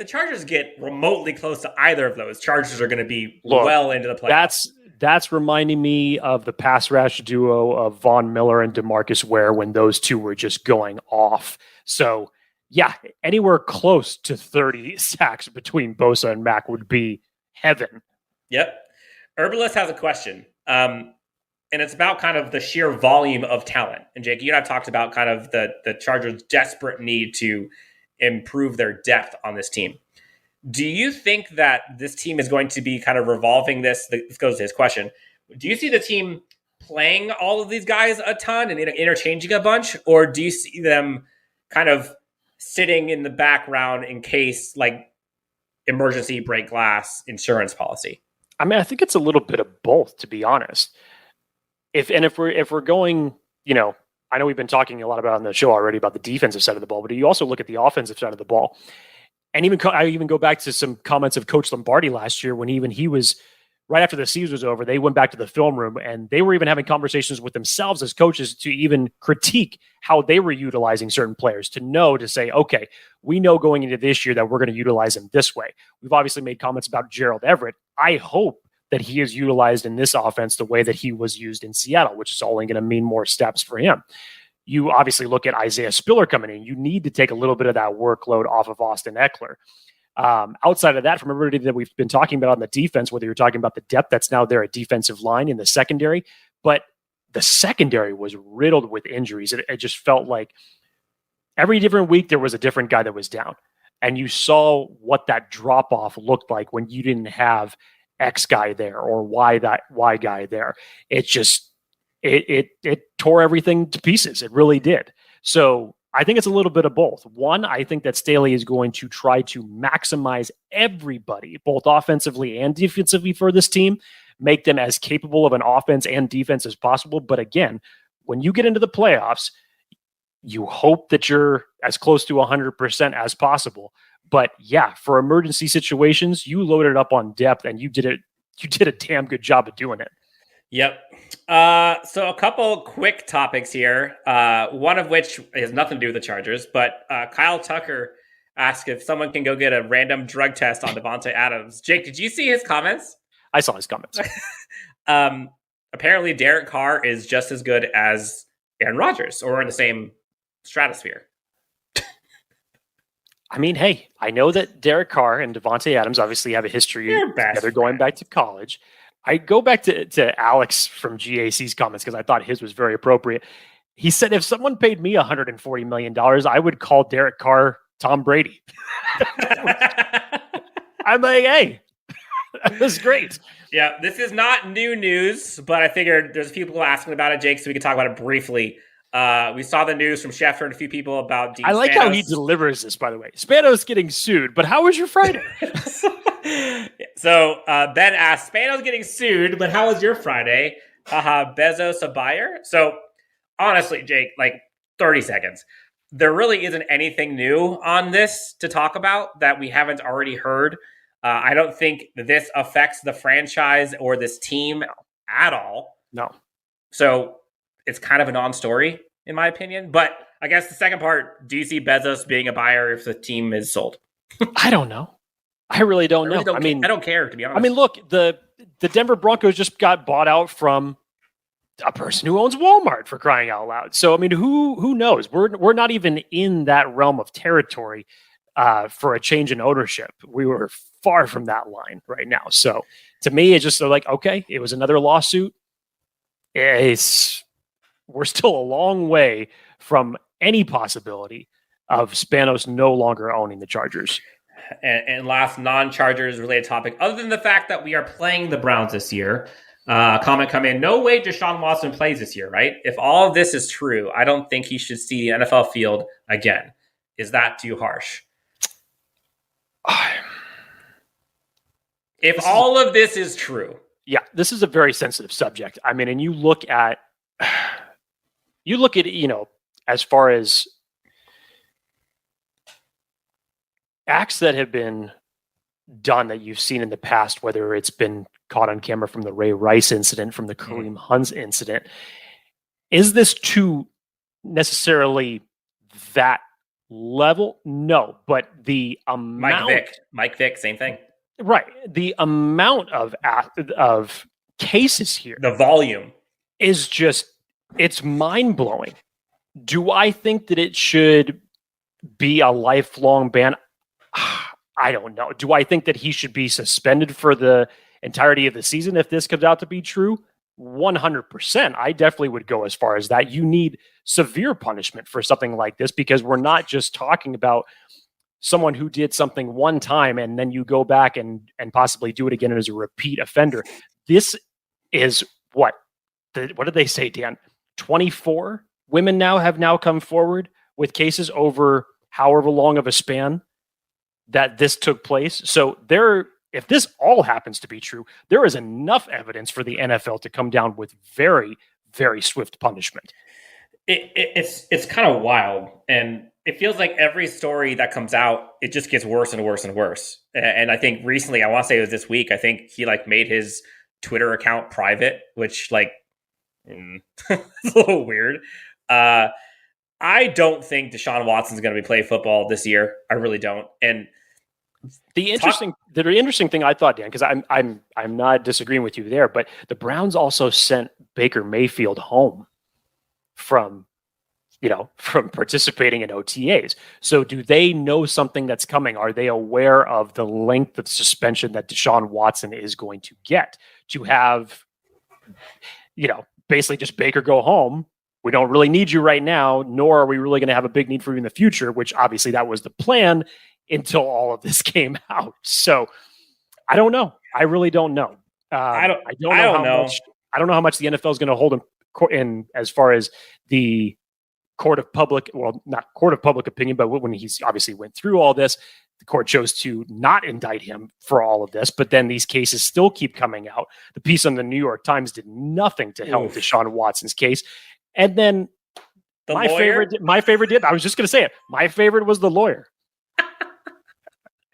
Chargers get remotely close to either of those, Chargers are going to be well into the playoffs. That's reminding me of the pass rush duo of Von Miller and DeMarcus Ware when those two were just going off. So, yeah, anywhere close to 30 sacks between Bosa and Mack would be heaven. Yep. Herbalist has a question, and it's about kind of the sheer volume of talent. And Jake, you and I talked about kind of the Chargers' desperate need to improve their depth on this team. Do you think that this team is going to be kind of revolving this? This goes to his question. Do you see the team playing all of these guys a ton and interchanging a bunch, or do you see them kind of sitting in the background in case, like, emergency break glass insurance policy? I think it's a little bit of both, to be honest. If we're going, I know we've been talking a lot about on the show already about the defensive side of the ball, but you also look at the offensive side of the ball. And I even go back to some comments of Coach Lombardi last year when he was right after the season was over. They went back to the film room and they were even having conversations with themselves as coaches to even critique how they were utilizing certain players, to say, okay, we know going into this year that we're going to utilize him this way. We've obviously made comments about Gerald Everett. I hope that he is utilized in this offense the way that he was used in Seattle, which is only going to mean more steps for him. You obviously look at Isaiah Spiller coming in. You need to take a little bit of that workload off of Austin Eckler. Outside of that, from everybody that we've been talking about on the defense, whether you're talking about the depth that's now there at defensive line in the secondary, but the secondary was riddled with injuries. It just felt like every different week there was a different guy that was down. And you saw what that drop-off looked like when you didn't have X guy there or Y guy there. It just it tore everything to pieces. It really did. So I think it's a little bit of both. One, I think that Staley is going to try to maximize everybody, both offensively and defensively for this team, make them as capable of an offense and defense as possible. But again, when you get into the playoffs, you hope that you're as close to 100% as possible. But yeah, for emergency situations, you loaded up on depth, and you did it. You did a damn good job of doing it. Yep. So a couple quick topics here. One of which has nothing to do with the Chargers, but Kyle Tucker asked if someone can go get a random drug test on Devontae Adams. Jake, did you see his comments? I saw his comments. Apparently, Derek Carr is just as good as Aaron Rodgers, or in the same stratosphere. I mean, hey, I know that Derek Carr and Devontae Adams obviously have a history together going back to college. I go back to Alex from GAC's comments because I thought his was very appropriate. He said, if someone paid me $140 million, I would call Derek Carr Tom Brady. I'm like, hey, that was great. Yeah, this is not new news, but I figured there's a few people asking about it, Jake, so we can talk about it briefly. We saw the news from Hefner and a few people about Dean I like Spanos. how he delivers this, by the way. Spanos getting sued, but how was your Friday? So Ben asked, Spanos getting sued, but how was your Friday? Bezos a buyer? So honestly, Jake, like 30 seconds. There really isn't anything new on this to talk about that we haven't already heard. I don't think this affects the franchise or this team at all. No. So it's kind of a non-story, in my opinion. But I guess the second part, do you see Bezos being a buyer if the team is sold? I don't know. I really don't know. I mean, I don't care, to be honest. I mean, look, the Denver Broncos just got bought out from a person who owns Walmart, for crying out loud. So, I mean, who knows? We're not even in that realm of territory for a change in ownership. We were far from that line right now. So, to me, it's just like, okay, it was another lawsuit. We're still a long way from any possibility of Spanos no longer owning the Chargers. And last non-Chargers related topic, other than the fact that we are playing the Browns this year, comment come in, no way Deshaun Watson plays this year, right? If all of this is true, I don't think he should see the NFL field again. Is that too harsh? If all of this is true. Yeah, this is a very sensitive subject. I mean, and you look at, as far as acts that have been done that you've seen in the past, whether it's been caught on camera from the Ray Rice incident, from the Kareem Hunt incident, is this too necessarily that level? No, but the amount... Mike Vick, same thing. Right. The amount of cases here. The volume. Is just, it's mind-blowing. Do I think that it should be a lifelong ban? I don't know. Do I think that he should be suspended for the entirety of the season if this comes out to be true? 100%. I definitely would go as far as that. You need severe punishment for something like this, because we're not just talking about someone who did something one time and then you go back and possibly do it again as a repeat offender. This is what did they say, Dan? 24 women have come forward with cases over however long of a span that this took place. So if this all happens to be true, there is enough evidence for the NFL to come down with very, very swift punishment. It's kind of wild, and it feels like every story that comes out, it just gets worse and worse and worse. And I think recently, I want to say it was this week, I think he made his Twitter account private, which it's a little weird. I don't think Deshaun Watson's going to be playing football this year. I really don't. And the interesting thing I thought, Dan, because I'm not disagreeing with you there, but the Browns also sent Baker Mayfield home from participating in OTAs. So do they know something that's coming? Are they aware of the length of suspension that Deshaun Watson is going to get to have, basically just Baker go home? We don't really need you right now, nor are we really going to have a big need for you in the future, which obviously that was the plan until all of this came out. So I don't know. I really don't know. I don't know how much the NFL is going to hold in as far as the court of public, well, not court of public opinion, but when he's obviously went through all this, the court chose to not indict him for all of this, but then these cases still keep coming out. The piece on the New York Times did nothing to help Deshaun Watson's case. And then my favorite did, I was just going to say it. My favorite was the lawyer.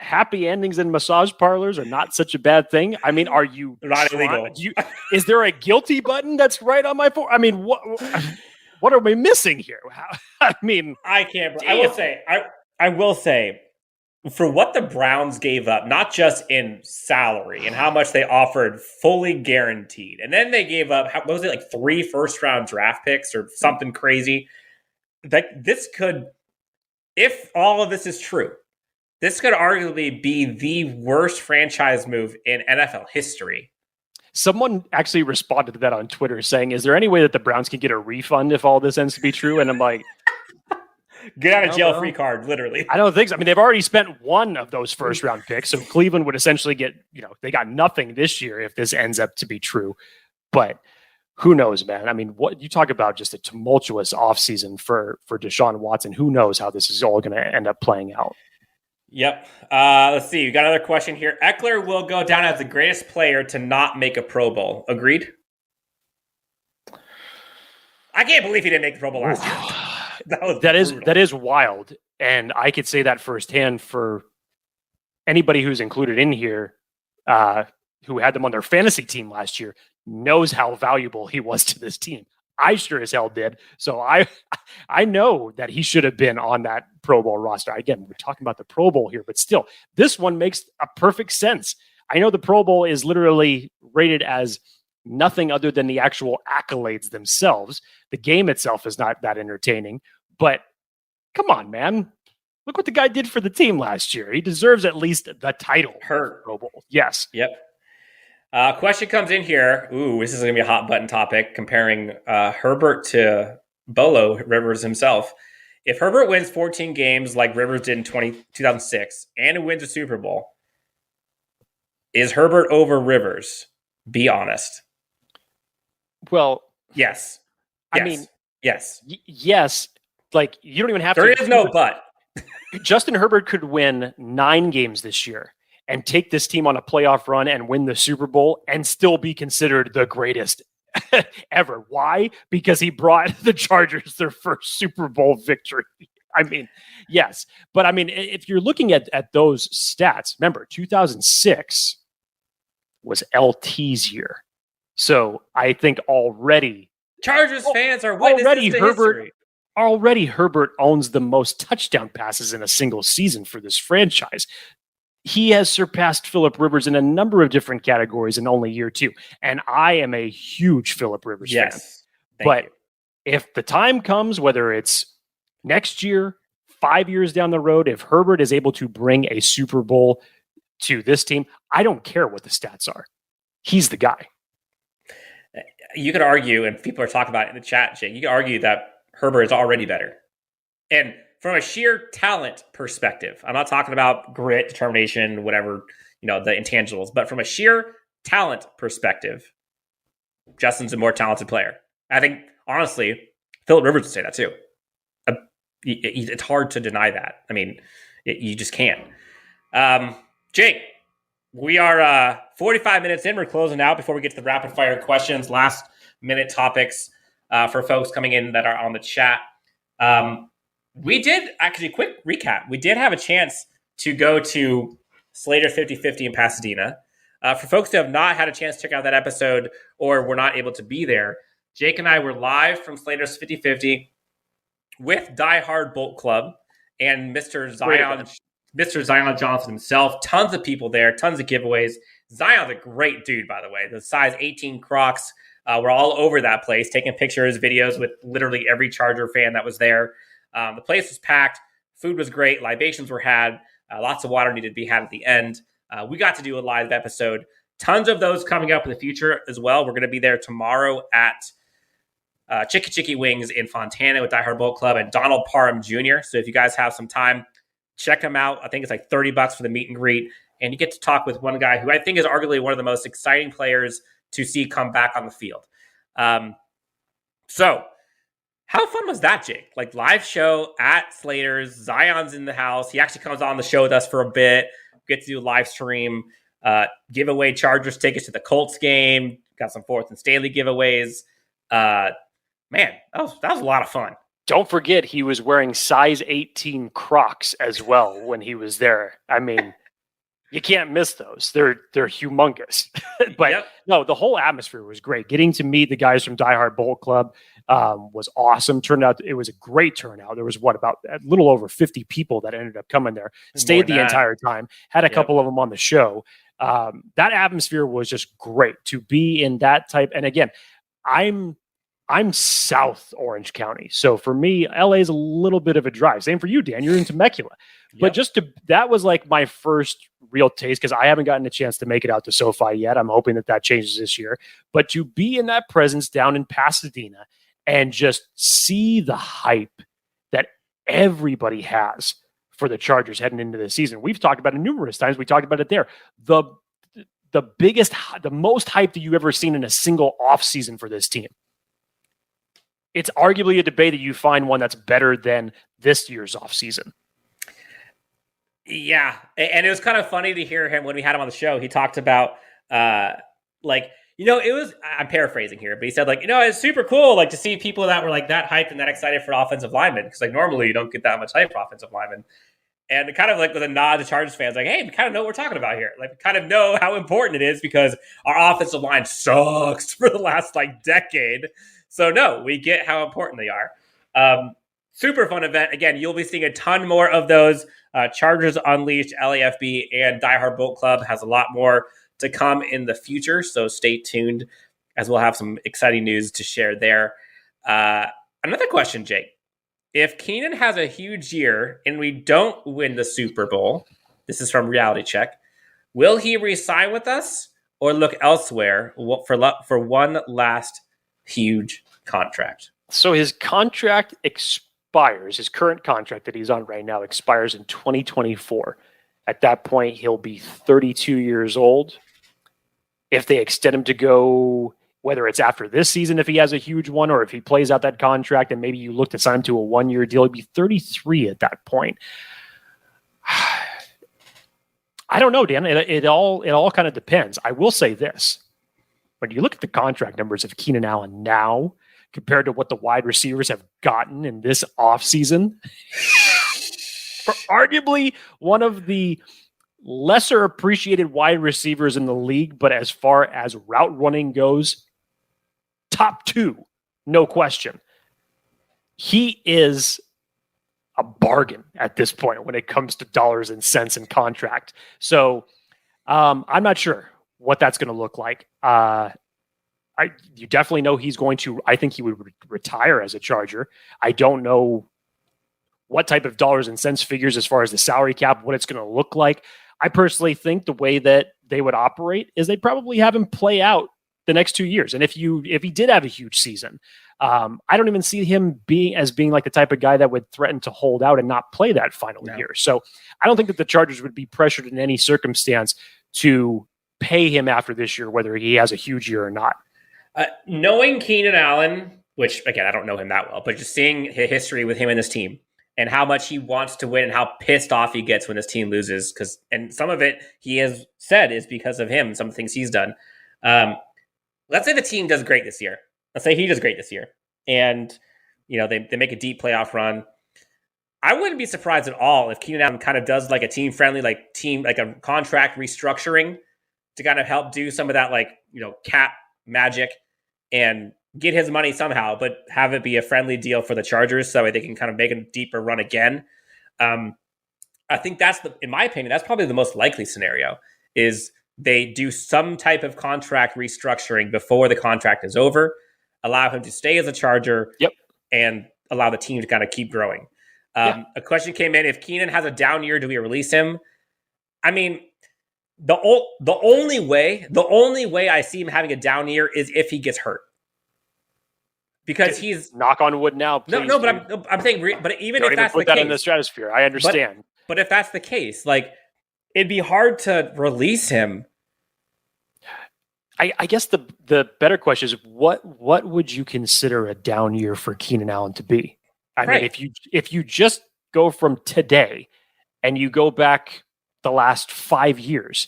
happy endings in massage parlors are not such a bad thing? I mean, are you not illegal? Is there a guilty button that's right on my phone? I mean, what are we missing here? I mean, I can't. Damn. I will say, for what the Browns gave up, not just in salary and how much they offered fully guaranteed, and then they gave up, what was it, like 3 first-round draft picks or something crazy. That this could, if all of this is true, this could arguably be the worst franchise move in NFL history. Someone actually responded to that on Twitter saying, is there any way that the Browns can get a refund if all this ends to be true? And I'm like, get out of jail free card, literally. I don't think so. I mean, they've already spent one of those first round picks. So Cleveland would essentially get, they got nothing this year if this ends up to be true. But who knows, man? I mean, what you talk about, just a tumultuous offseason for Deshaun Watson. Who knows how this is all going to end up playing out? Yep. Let's see. We got another question here. Eckler will go down as the greatest player to not make a Pro Bowl. Agreed? I can't believe he didn't make the Pro Bowl last year. That is wild. And I could say that firsthand for anybody who's included in here who had them on their fantasy team last year knows how valuable he was to this team. I sure as hell did. So I know that he should have been on that Pro Bowl roster. Again, we're talking about the Pro Bowl here, but still, this one makes a perfect sense. I know the Pro Bowl is literally rated as nothing other than the actual accolades themselves. The game itself is not that entertaining, but come on, man. Look what the guy did for the team last year. He deserves at least the title. Pro Bowl. Yes. Yep. Question comes in here. Ooh, this is going to be a hot button topic, comparing Herbert to Bolo Rivers himself. If Herbert wins 14 games like Rivers did in 2006 and wins a Super Bowl, is Herbert over Rivers? Be honest. Well, yes. I mean, yes. Yes. Like, you don't even have there to. There is no but. Justin Herbert could win 9 games this year and take this team on a playoff run and win the Super Bowl and still be considered the greatest ever. Why? Because he brought the Chargers their first Super Bowl victory. I mean, yes. But I mean, if you're looking at those stats, remember, 2006 was LT's year. So I think already Chargers fans are witnesses to history. Already Herbert owns the most touchdown passes in a single season for this franchise. He has surpassed Phillip Rivers in a number of different categories in only year 2. And I am a huge Phillip Rivers fan. But if the time comes, whether it's next year, 5 years down the road, if Herbert is able to bring a Super Bowl to this team, I don't care what the stats are. He's the guy. You could argue, and people are talking about it in the chat, Jake, you could argue that Herbert is already better. And from a sheer talent perspective, I'm not talking about grit, determination, whatever, the intangibles, but from a sheer talent perspective, Justin's a more talented player. I think, honestly, Phillip Rivers would say that too. It's hard to deny that. I mean, you just can't. Jake, we are 45 minutes in. We're closing out before we get to the rapid fire questions, last minute topics for folks coming in that are on the chat. We did, actually, quick recap. We did have a chance to go to Slater's 50-50 in Pasadena. For folks who have not had a chance to check out that episode or were not able to be there, Jake and I were live from Slater's 50-50 with Die Hard Bolt Club and Mr. Zion Johnson himself. Tons of people there, tons of giveaways. Zion's a great dude, by the way. The size 18 Crocs were all over that place, taking pictures, videos with literally every Charger fan that was there. The place was packed. Food was great. Libations were had. Lots of water needed to be had at the end. We got to do a live episode. Tons of those coming up in the future as well. We're going to be there tomorrow at Chicky Chicky Wings in Fontana with Die Hard Bolt Club and Donald Parham Jr. So if you guys have some time, check them out. I think it's like $30 for the meet and greet. And you get to talk with one guy who I think is arguably one of the most exciting players to see come back on the field. So how fun was that, Jake? Like, live show at Slater's. Zion's in the house. He actually comes on the show with us for a bit. Get to do a live stream. Give away Chargers tickets to the Colts game. Got some 4th and Staley giveaways. Man, that was a lot of fun. Don't forget, he was wearing size 18 Crocs as well when he was there. I mean, You can't miss those. They're humongous. But no, the whole atmosphere was great. Getting to meet the guys from Die Hard Bolt Club was awesome. It was a great turnout. There was about a little over 50 people that ended up coming there. Stayed the entire time. Had a couple of them on the show. That atmosphere was just great to be in that type. And again, I'm South Orange County. So for me, LA is a little bit of a drive. Same for you, Dan. You're in Temecula. But that was like my first real taste, because I haven't gotten a chance to make it out to SoFi yet. I'm hoping that changes this year. But to be in that presence down in Pasadena and just see the hype that everybody has for the Chargers heading into the season. We've talked about it numerous times. We talked about it there. The most hype that you've ever seen in a single offseason for this team. It's arguably a debate that you find one that's better than this year's offseason. Yeah. And it was kind of funny to hear him when we had him on the show. He talked about, I'm paraphrasing here, but he said, it's super cool, to see people that were that hyped and that excited for offensive linemen. Because normally you don't get that much hype for offensive linemen. And kind of with a nod to Chargers fans, hey, we kind of know what we're talking about here. We kind of know how important it is because our offensive line sucks for the last decade. So no, we get how important they are. Super fun event. Again, you'll be seeing a ton more of those. Chargers Unleashed, LAFB, and Die Hard Bolt Club has a lot more to come in the future. So stay tuned, as we'll have some exciting news to share there. Another question, Jake. If Keenan has a huge year and we don't win the Super Bowl, this is from Reality Check, will he re-sign with us or look elsewhere for one last huge contract? So his contract expires. His current contract that he's on right now expires in 2024. At that point, he'll be 32 years old. If they extend him to go, whether it's after this season, if he has a huge one, or if he plays out that contract and maybe you look to sign him to a 1-year deal, he'd be 33 at that point. I don't know, Dan. It all kind of depends. I will say this. When you look at the contract numbers of Keenan Allen now compared to what the wide receivers have gotten in this offseason, for arguably one of the lesser appreciated wide receivers in the league, but as far as route running goes, top 2, no question. He is a bargain at this point when it comes to dollars and cents and contract. So I'm not sure what that's going to look like. You definitely know he's going to, I think he would retire as a Charger. I don't know what type of dollars and cents figures as far as the salary cap, what it's going to look like. I personally think the way that they would operate is they'd probably have him play out the next 2 years. And if he did have a huge season, I don't even see him being like the type of guy that would threaten to hold out and not play that final year. So I don't think that the Chargers would be pressured in any circumstance to pay him after this year, whether he has a huge year or not. Knowing Keenan Allen, which again, I don't know him that well, but just seeing his history with him and this team and how much he wants to win and how pissed off he gets when his team loses. And some of it he has said is because of him, some things he's done. Let's say the team does great this year. Let's say he does great this year. And, they make a deep playoff run. I wouldn't be surprised at all if Keenan Allen kind of does a team-friendly, like a contract restructuring to kind of help do some of that, cap magic and get his money somehow, but have it be a friendly deal for the Chargers so they can kind of make a deeper run again. I think in my opinion, that's probably the most likely scenario is they do some type of contract restructuring before the contract is over, allow him to stay as a Charger, and allow the team to kind of keep growing. A question came in: if Keenan has a down year, do we release him? I mean, the only way I see him having a down year is if he gets hurt, because he's knock on wood now. Please, no, but I'm saying, but even if that's the case, in the stratosphere, I understand. But if that's the case, it'd be hard to release him. I guess the better question is what would you consider a down year for Keenan Allen to be? I mean, if you just go from today and you go back the last 5 years,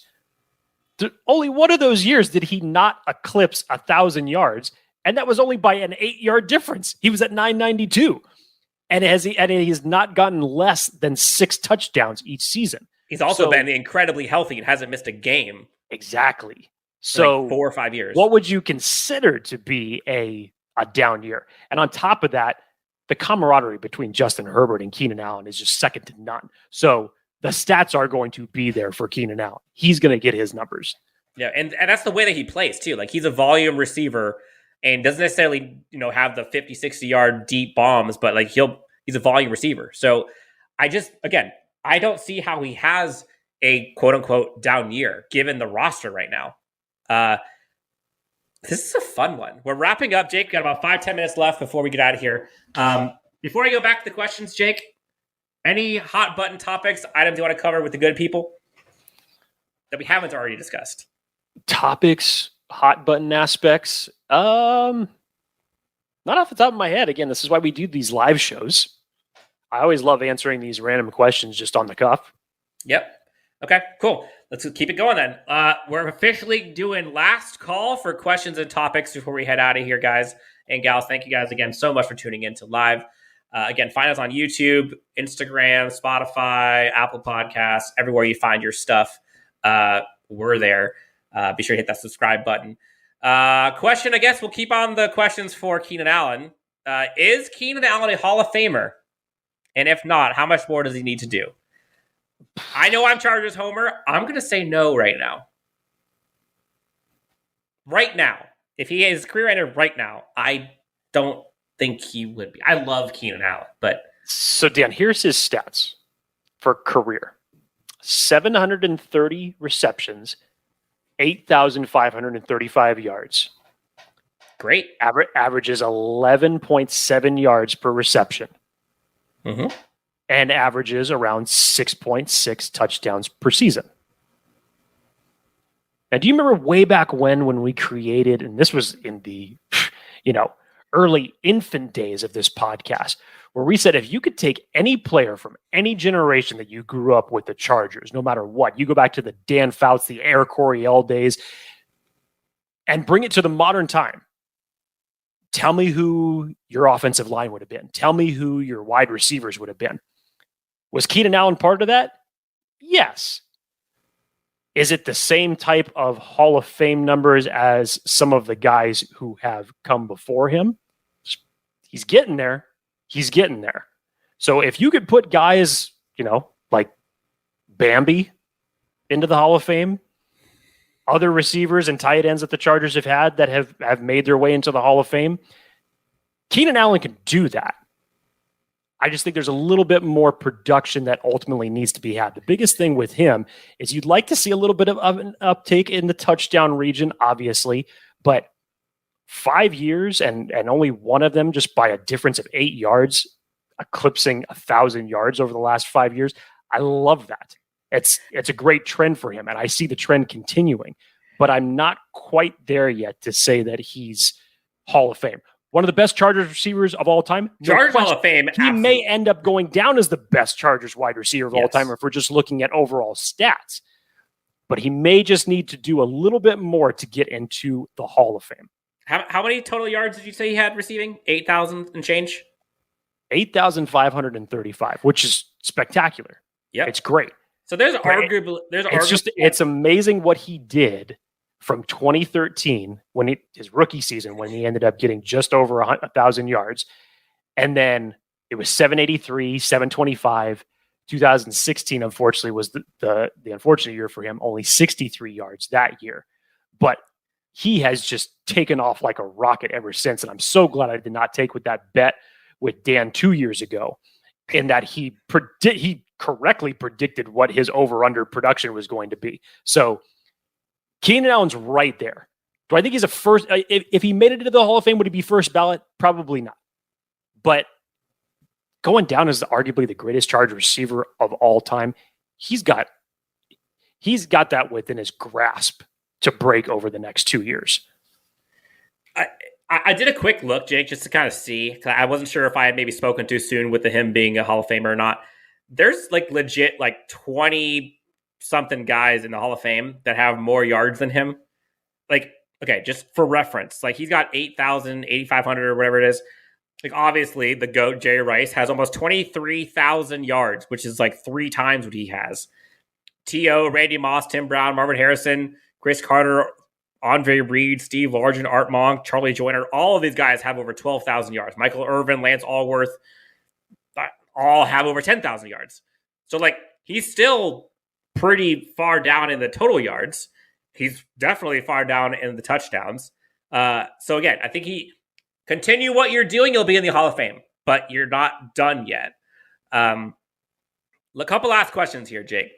only one of those years did he not eclipse 1,000 yards, and that was only by an 8-yard difference. He was at 992, and he's not gotten less than 6 touchdowns each season. He's also been incredibly healthy and hasn't missed a game. Exactly. So like 4 or 5 years. What would you consider to be a down year? And on top of that, the camaraderie between Justin Herbert and Keenan Allen is just second to none. So the stats are going to be there for Keenan Allen. He's going to get his numbers. Yeah, and that's the way that he plays too. Like, he's a volume receiver and doesn't necessarily, have the 50, 60-yard deep bombs, but like he's a volume receiver. So I don't see how he has a quote-unquote down year given the roster right now. This is a fun one. We're wrapping up, Jake. We've got about 5-10 minutes left before we get out of here. Before I go back to the questions, Jake, any hot button topics, items you want to cover with the good people that we haven't already discussed? Topics, hot button aspects. Not off the top of my head. Again, this is why we do these live shows. I always love answering these random questions just on the cuff. Yep. Okay, cool. Let's keep it going then. We're officially doing last call for questions and topics before we head out of here, guys and gals. Thank you guys again so much for tuning in to live. Again, find us on YouTube, Instagram, Spotify, Apple Podcasts, everywhere you find your stuff. We're there. Be sure to hit that subscribe button. Question, I guess we'll keep on the questions for Keenan Allen. Is Keenan Allen a Hall of Famer? And if not, how much more does he need to do? I know I'm Chargers homer. I'm going to say no right now. Right now. If he is career ended right now, I don't think he would be. I love Keenan Allen, but... So, Dan, here's his stats for career. 730 receptions, 8,535 yards. Great. Averages 11.7 yards per reception. Mm-hmm. And averages around 6.6 touchdowns per season. Now, do you remember way back when we created, and this was in the, early infant days of this podcast, where we said if you could take any player from any generation that you grew up with the Chargers, no matter what, you go back to the Dan Fouts, the Air Coryell days, and bring it to the modern time. Tell me who your offensive line would have been. Tell me who your wide receivers would have been. Was Keenan Allen part of that? Yes. Is it the same type of Hall of Fame numbers as some of the guys who have come before him? He's getting there. He's getting there. So if you could put guys, like Bambi into the Hall of Fame, other receivers and tight ends that the Chargers have had that have made their way into the Hall of Fame, Keenan Allen can do that. I just think there's a little bit more production that ultimately needs to be had. The biggest thing with him is you'd like to see a little bit of an uptake in the touchdown region, obviously, but 5 years and only one of them just by a difference of 8 yards, eclipsing 1,000 yards over the last 5 years. I love that. It's a great trend for him, and I see the trend continuing, but I'm not quite there yet to say that he's Hall of Fame. One of the best Chargers receivers of all time. Chargers Hall of Fame. He absolutely may end up going down as the best Chargers wide receiver of all time if we're just looking at overall stats. But he may just need to do a little bit more to get into the Hall of Fame. How many total yards did you say he had receiving? 8,000 and change? 8,535, which is spectacular. Yeah, it's great. So it's amazing what he did from 2013 his rookie season when he ended up getting just over 1,000 yards. And then it was 783, 725. 2016, unfortunately, was the unfortunate year for him, only 63 yards that year. But he has just taken off like a rocket ever since. And I'm so glad I did not take with that bet with Dan 2 years ago, in that he correctly predicted what his over-under production was going to be. So Keenan Allen's right there. Do I think he's a first? If he made it into the Hall of Fame, would he be first ballot? Probably not. But going down as arguably the greatest Charger receiver of all time, he's got that within his grasp to break over the next 2 years. I did a quick look, Jake, just to kind of see. I wasn't sure if I had maybe spoken too soon with him being a Hall of Famer or not. There's legit 20 something guys in the Hall of Fame that have more yards than him. Okay, just for reference, he's got 8,000, 8,500 or whatever it is. Obviously the GOAT, Jerry Rice, has almost 23,000 yards, which is 3 times what he has. T.O., Randy Moss, Tim Brown, Marvin Harrison, Chris Carter, Andre Reed, Steve Largent, Art Monk, Charlie Joyner. All of these guys have over 12,000 yards. Michael Irvin, Lance Allworth, all have over 10,000 yards. So, like, he's still pretty far down in the total yards. He's definitely far down in the touchdowns. So, again, I think continue what you're doing, you'll be in the Hall of Fame, but you're not done yet. A couple last questions here, Jake.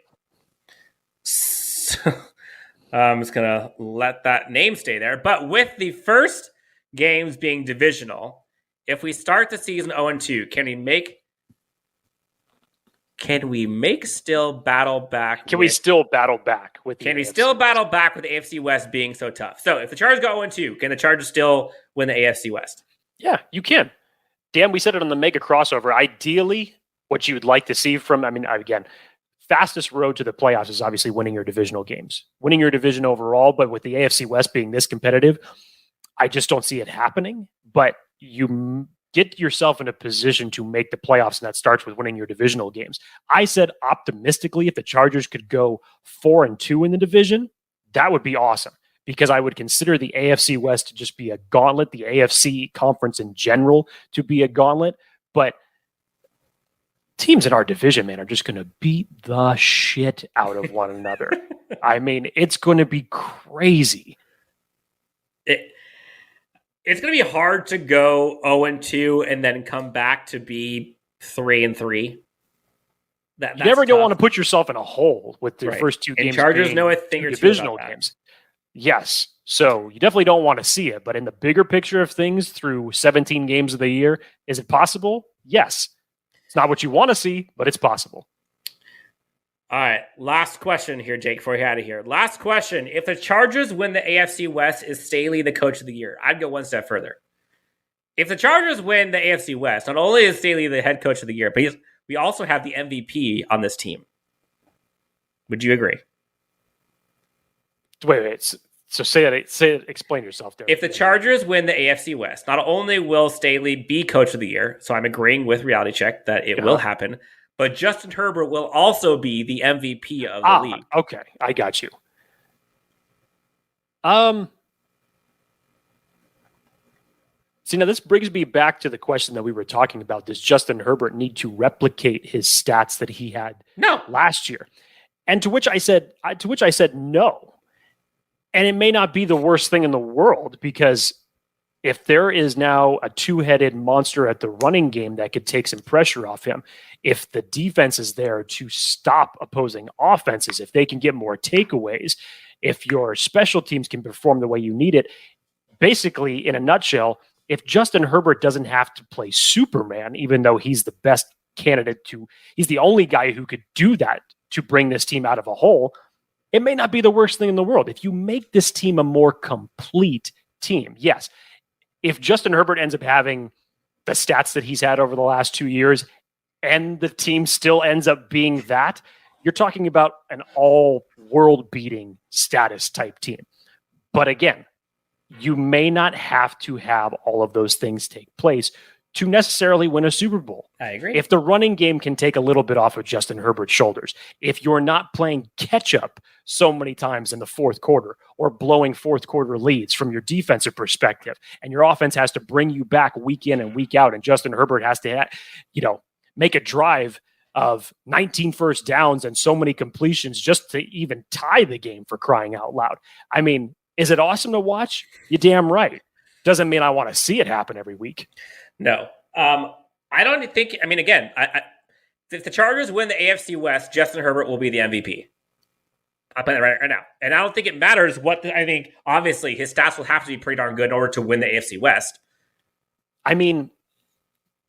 I'm just going to let that name stay there. But with the first games being divisional, if we start the season 0-2, can we still battle back? Can we still battle back with the AFC West being so tough? So if the Chargers go 0-2, can the Chargers still win the AFC West? Yeah, you can. Dan, we said it on the mega crossover. Ideally, what you would like to see from, again, fastest road to the playoffs is obviously winning your divisional games, winning your division overall. But with the AFC West being this competitive, I just don't see it happening. But you get yourself in a position to make the playoffs, and that starts with winning your divisional games. I said optimistically, if the Chargers could go 4-2 in the division, that would be awesome, because I would consider the AFC West to just be a gauntlet, the AFC conference in general to be a gauntlet. But teams in our division, man, are just going to beat the shit out of one another. It's going to be crazy. It's going to be hard to go 0-2 and then come back to be 3-3. You never don't want to put yourself in a hole with the first two games. And Chargers know a thing or two divisional about that. Games. Yes. So you definitely don't want to see it. But in the bigger picture of things, through 17 games of the year, is it possible? Yes. It's not what you want to see, but it's possible. All right. Last question here, Jake, before we get out of here. Last question. If the Chargers win the AFC West, is Staley the coach of the year? I'd go one step further. If the Chargers win the AFC West, not only is Staley the head coach of the year, but we also have the MVP on this team. Would you agree? Wait. So say it, explain yourself there. If the Chargers win the AFC West, not only will Staley be coach of the year, so I'm agreeing with Reality Check that it will happen, but Justin Herbert will also be the MVP of the league. Okay, I got you. See, now this brings me back to the question that we were talking about. Does Justin Herbert need to replicate his stats that he had last year? And to which I said no. And it may not be the worst thing in the world, because if there is now a two-headed monster at the running game that could take some pressure off him, if the defense is there to stop opposing offenses, if they can get more takeaways, if your special teams can perform the way you need it, basically, in a nutshell, if Justin Herbert doesn't have to play Superman, even though he's the best candidate he's the only guy who could do that to bring this team out of a hole, it may not be the worst thing in the world. If you make this team a more complete team, yes. If Justin Herbert ends up having the stats that he's had over the last 2 years and the team still ends up being that, you're talking about an all-world beating status type team. But again, you may not have to have all of those things take place to necessarily win a Super Bowl. I agree. If the running game can take a little bit off of Justin Herbert's shoulders, if you're not playing catch up so many times in the fourth quarter or blowing fourth quarter leads from your defensive perspective, and your offense has to bring you back week in and week out, and Justin Herbert has to, make a drive of 19 first downs and so many completions just to even tie the game, for crying out loud. Is it awesome to watch? You're damn right. Doesn't mean I want to see it happen every week. No. I don't think, again, if the Chargers win the AFC West, Justin Herbert will be the MVP. I'll put it right now. And I don't think it matters I think, obviously, his stats will have to be pretty darn good in order to win the AFC West.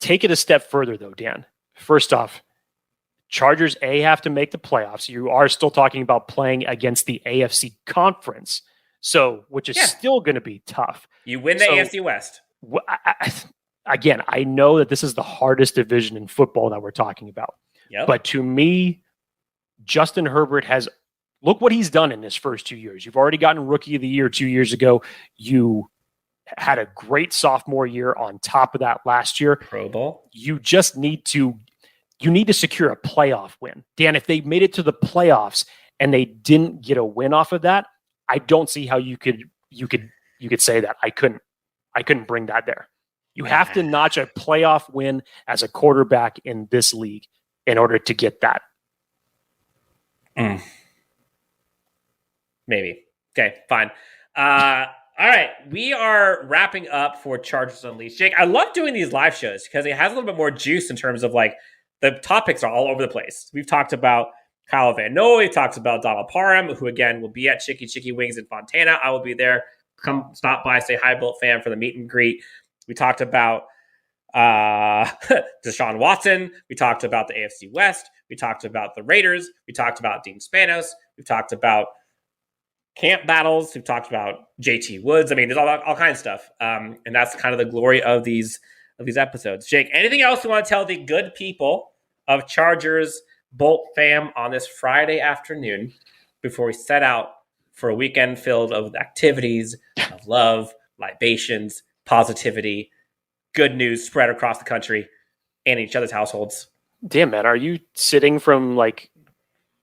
Take it a step further, though, Dan. First off, Chargers, have to make the playoffs. You are still talking about playing against the AFC conference, which is still going to be tough. You win the AFC West. Again, I know that this is the hardest division in football that we're talking about. Yep. But to me, Justin Herbert look what he's done in his first 2 years. You've already gotten Rookie of the Year 2 years ago. You had a great sophomore year on top of that last year. Pro Bowl. You just need to secure a playoff win. Dan, if they made it to the playoffs and they didn't get a win off of that, I don't see how you could say that. I couldn't bring that there. You have to notch a playoff win as a quarterback in this league in order to get that. Maybe. Okay, fine. All right, we are wrapping up for Chargers Unleashed. Jake, I love doing these live shows because it has a little bit more juice in terms of like the topics are all over the place. We've talked about Kyle Van Noy, we've talked about Donald Parham, who again will be at Chicky Chicky Wings in Fontana. I will be there. Come stop by, say hi, Bolt fam, for the meet and greet. We talked about Deshaun Watson. We talked about the AFC West. We talked about the Raiders. We talked about Dean Spanos. We've talked about camp battles. We've talked about JT Woods. I mean, there's all kinds of stuff. And that's kind of the glory of these episodes. Jake, anything else you want to tell the good people of Chargers Bolt fam on this Friday afternoon before we set out for a weekend filled with activities of love, libations, positivity, good news spread across the country and each other's households? Damn, man, are you sitting from like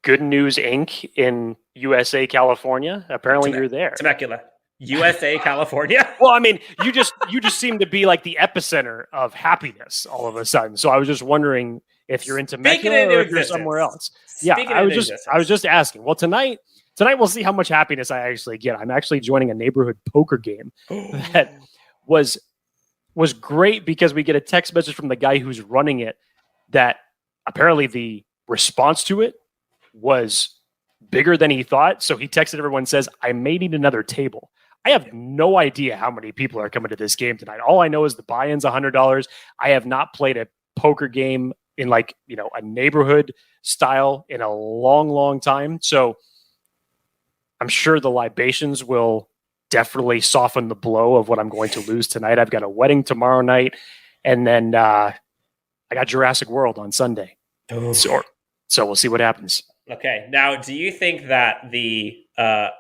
Good News Inc. in USA, California? Apparently you're there. Temecula, USA, California. Well, I mean, you just seem to be like the epicenter of happiness all of a sudden. So I was just wondering if you're in Temecula or if you're somewhere else. I was just asking. Well, tonight we'll see how much happiness I actually get. I'm actually joining a neighborhood poker game that was great because we get a text message from the guy who's running it that apparently the response to it was bigger than he thought. So he texted everyone and says, I may need another table. I have no idea how many people are coming to this game tonight. All I know is the buy-in's $100. I have not played a poker game in a neighborhood style in a long, long time. So I'm sure the libations will definitely soften the blow of what I'm going to lose tonight. I've got a wedding tomorrow night, and then I got Jurassic World on Sunday. So we'll see what happens. Okay. Now, do you think that the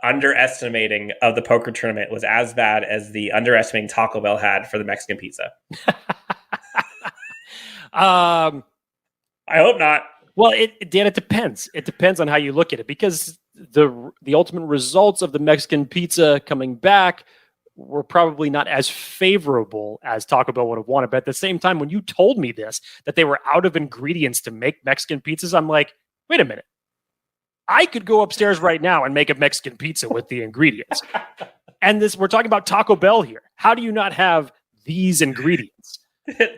underestimating of the poker tournament was as bad as the underestimating Taco Bell had for the Mexican pizza? I hope not. Well, Dan, it depends. It depends on how you look at it, because the ultimate results of the Mexican pizza coming back were probably not as favorable as Taco Bell would have wanted. But at the same time, when you told me this, that they were out of ingredients to make Mexican pizzas, I'm like, wait a minute. I could go upstairs right now and make a Mexican pizza with the ingredients. And we're talking about Taco Bell here. How do you not have these ingredients?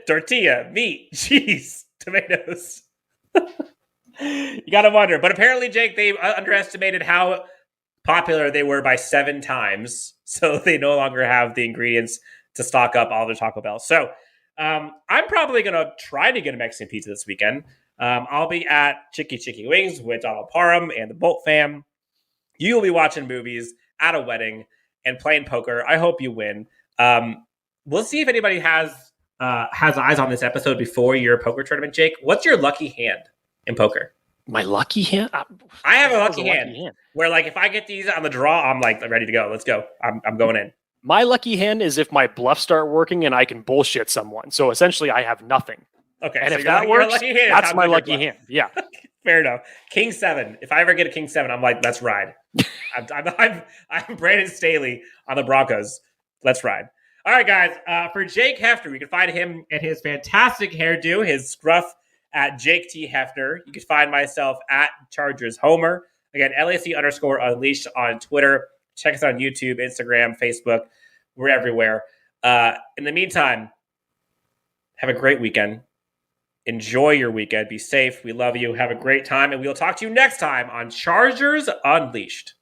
Tortilla, meat, cheese, tomatoes. You got to wonder. But apparently, Jake, they underestimated how popular they were by 7 times. So they no longer have the ingredients to stock up all their Taco Bell. So I'm probably going to try to get a Mexican pizza this weekend. I'll be at Chicky Chicky Wings with Donald Parham and the Bolt fam. You will be watching movies at a wedding and playing poker. I hope you win. We'll see if anybody has eyes on this episode before your poker tournament, Jake. What's your lucky hand in poker? My lucky hand? I have a lucky hand where, like, if I get these on the draw, I'm like ready to go. Let's go. I'm going in. My lucky hand is if my bluffs start working and I can bullshit someone. So essentially, I have nothing. Okay, and so if that works, that's my lucky hand. Yeah, fair enough. King 7. If I ever get a King 7, I'm like, let's ride. I'm Brandon Staley on the Broncos. Let's ride. All right, guys. For Jake Hefner, you can find him and his fantastic hairdo, his scruff, at Jake T. Hefner. You can find myself at Chargers Homer. Again, LAC_Unleashed on Twitter. Check us out on YouTube, Instagram, Facebook. We're everywhere. In the meantime, have a great weekend. Enjoy your weekend. Be safe. We love you. Have a great time. And we'll talk to you next time on Chargers Unleashed.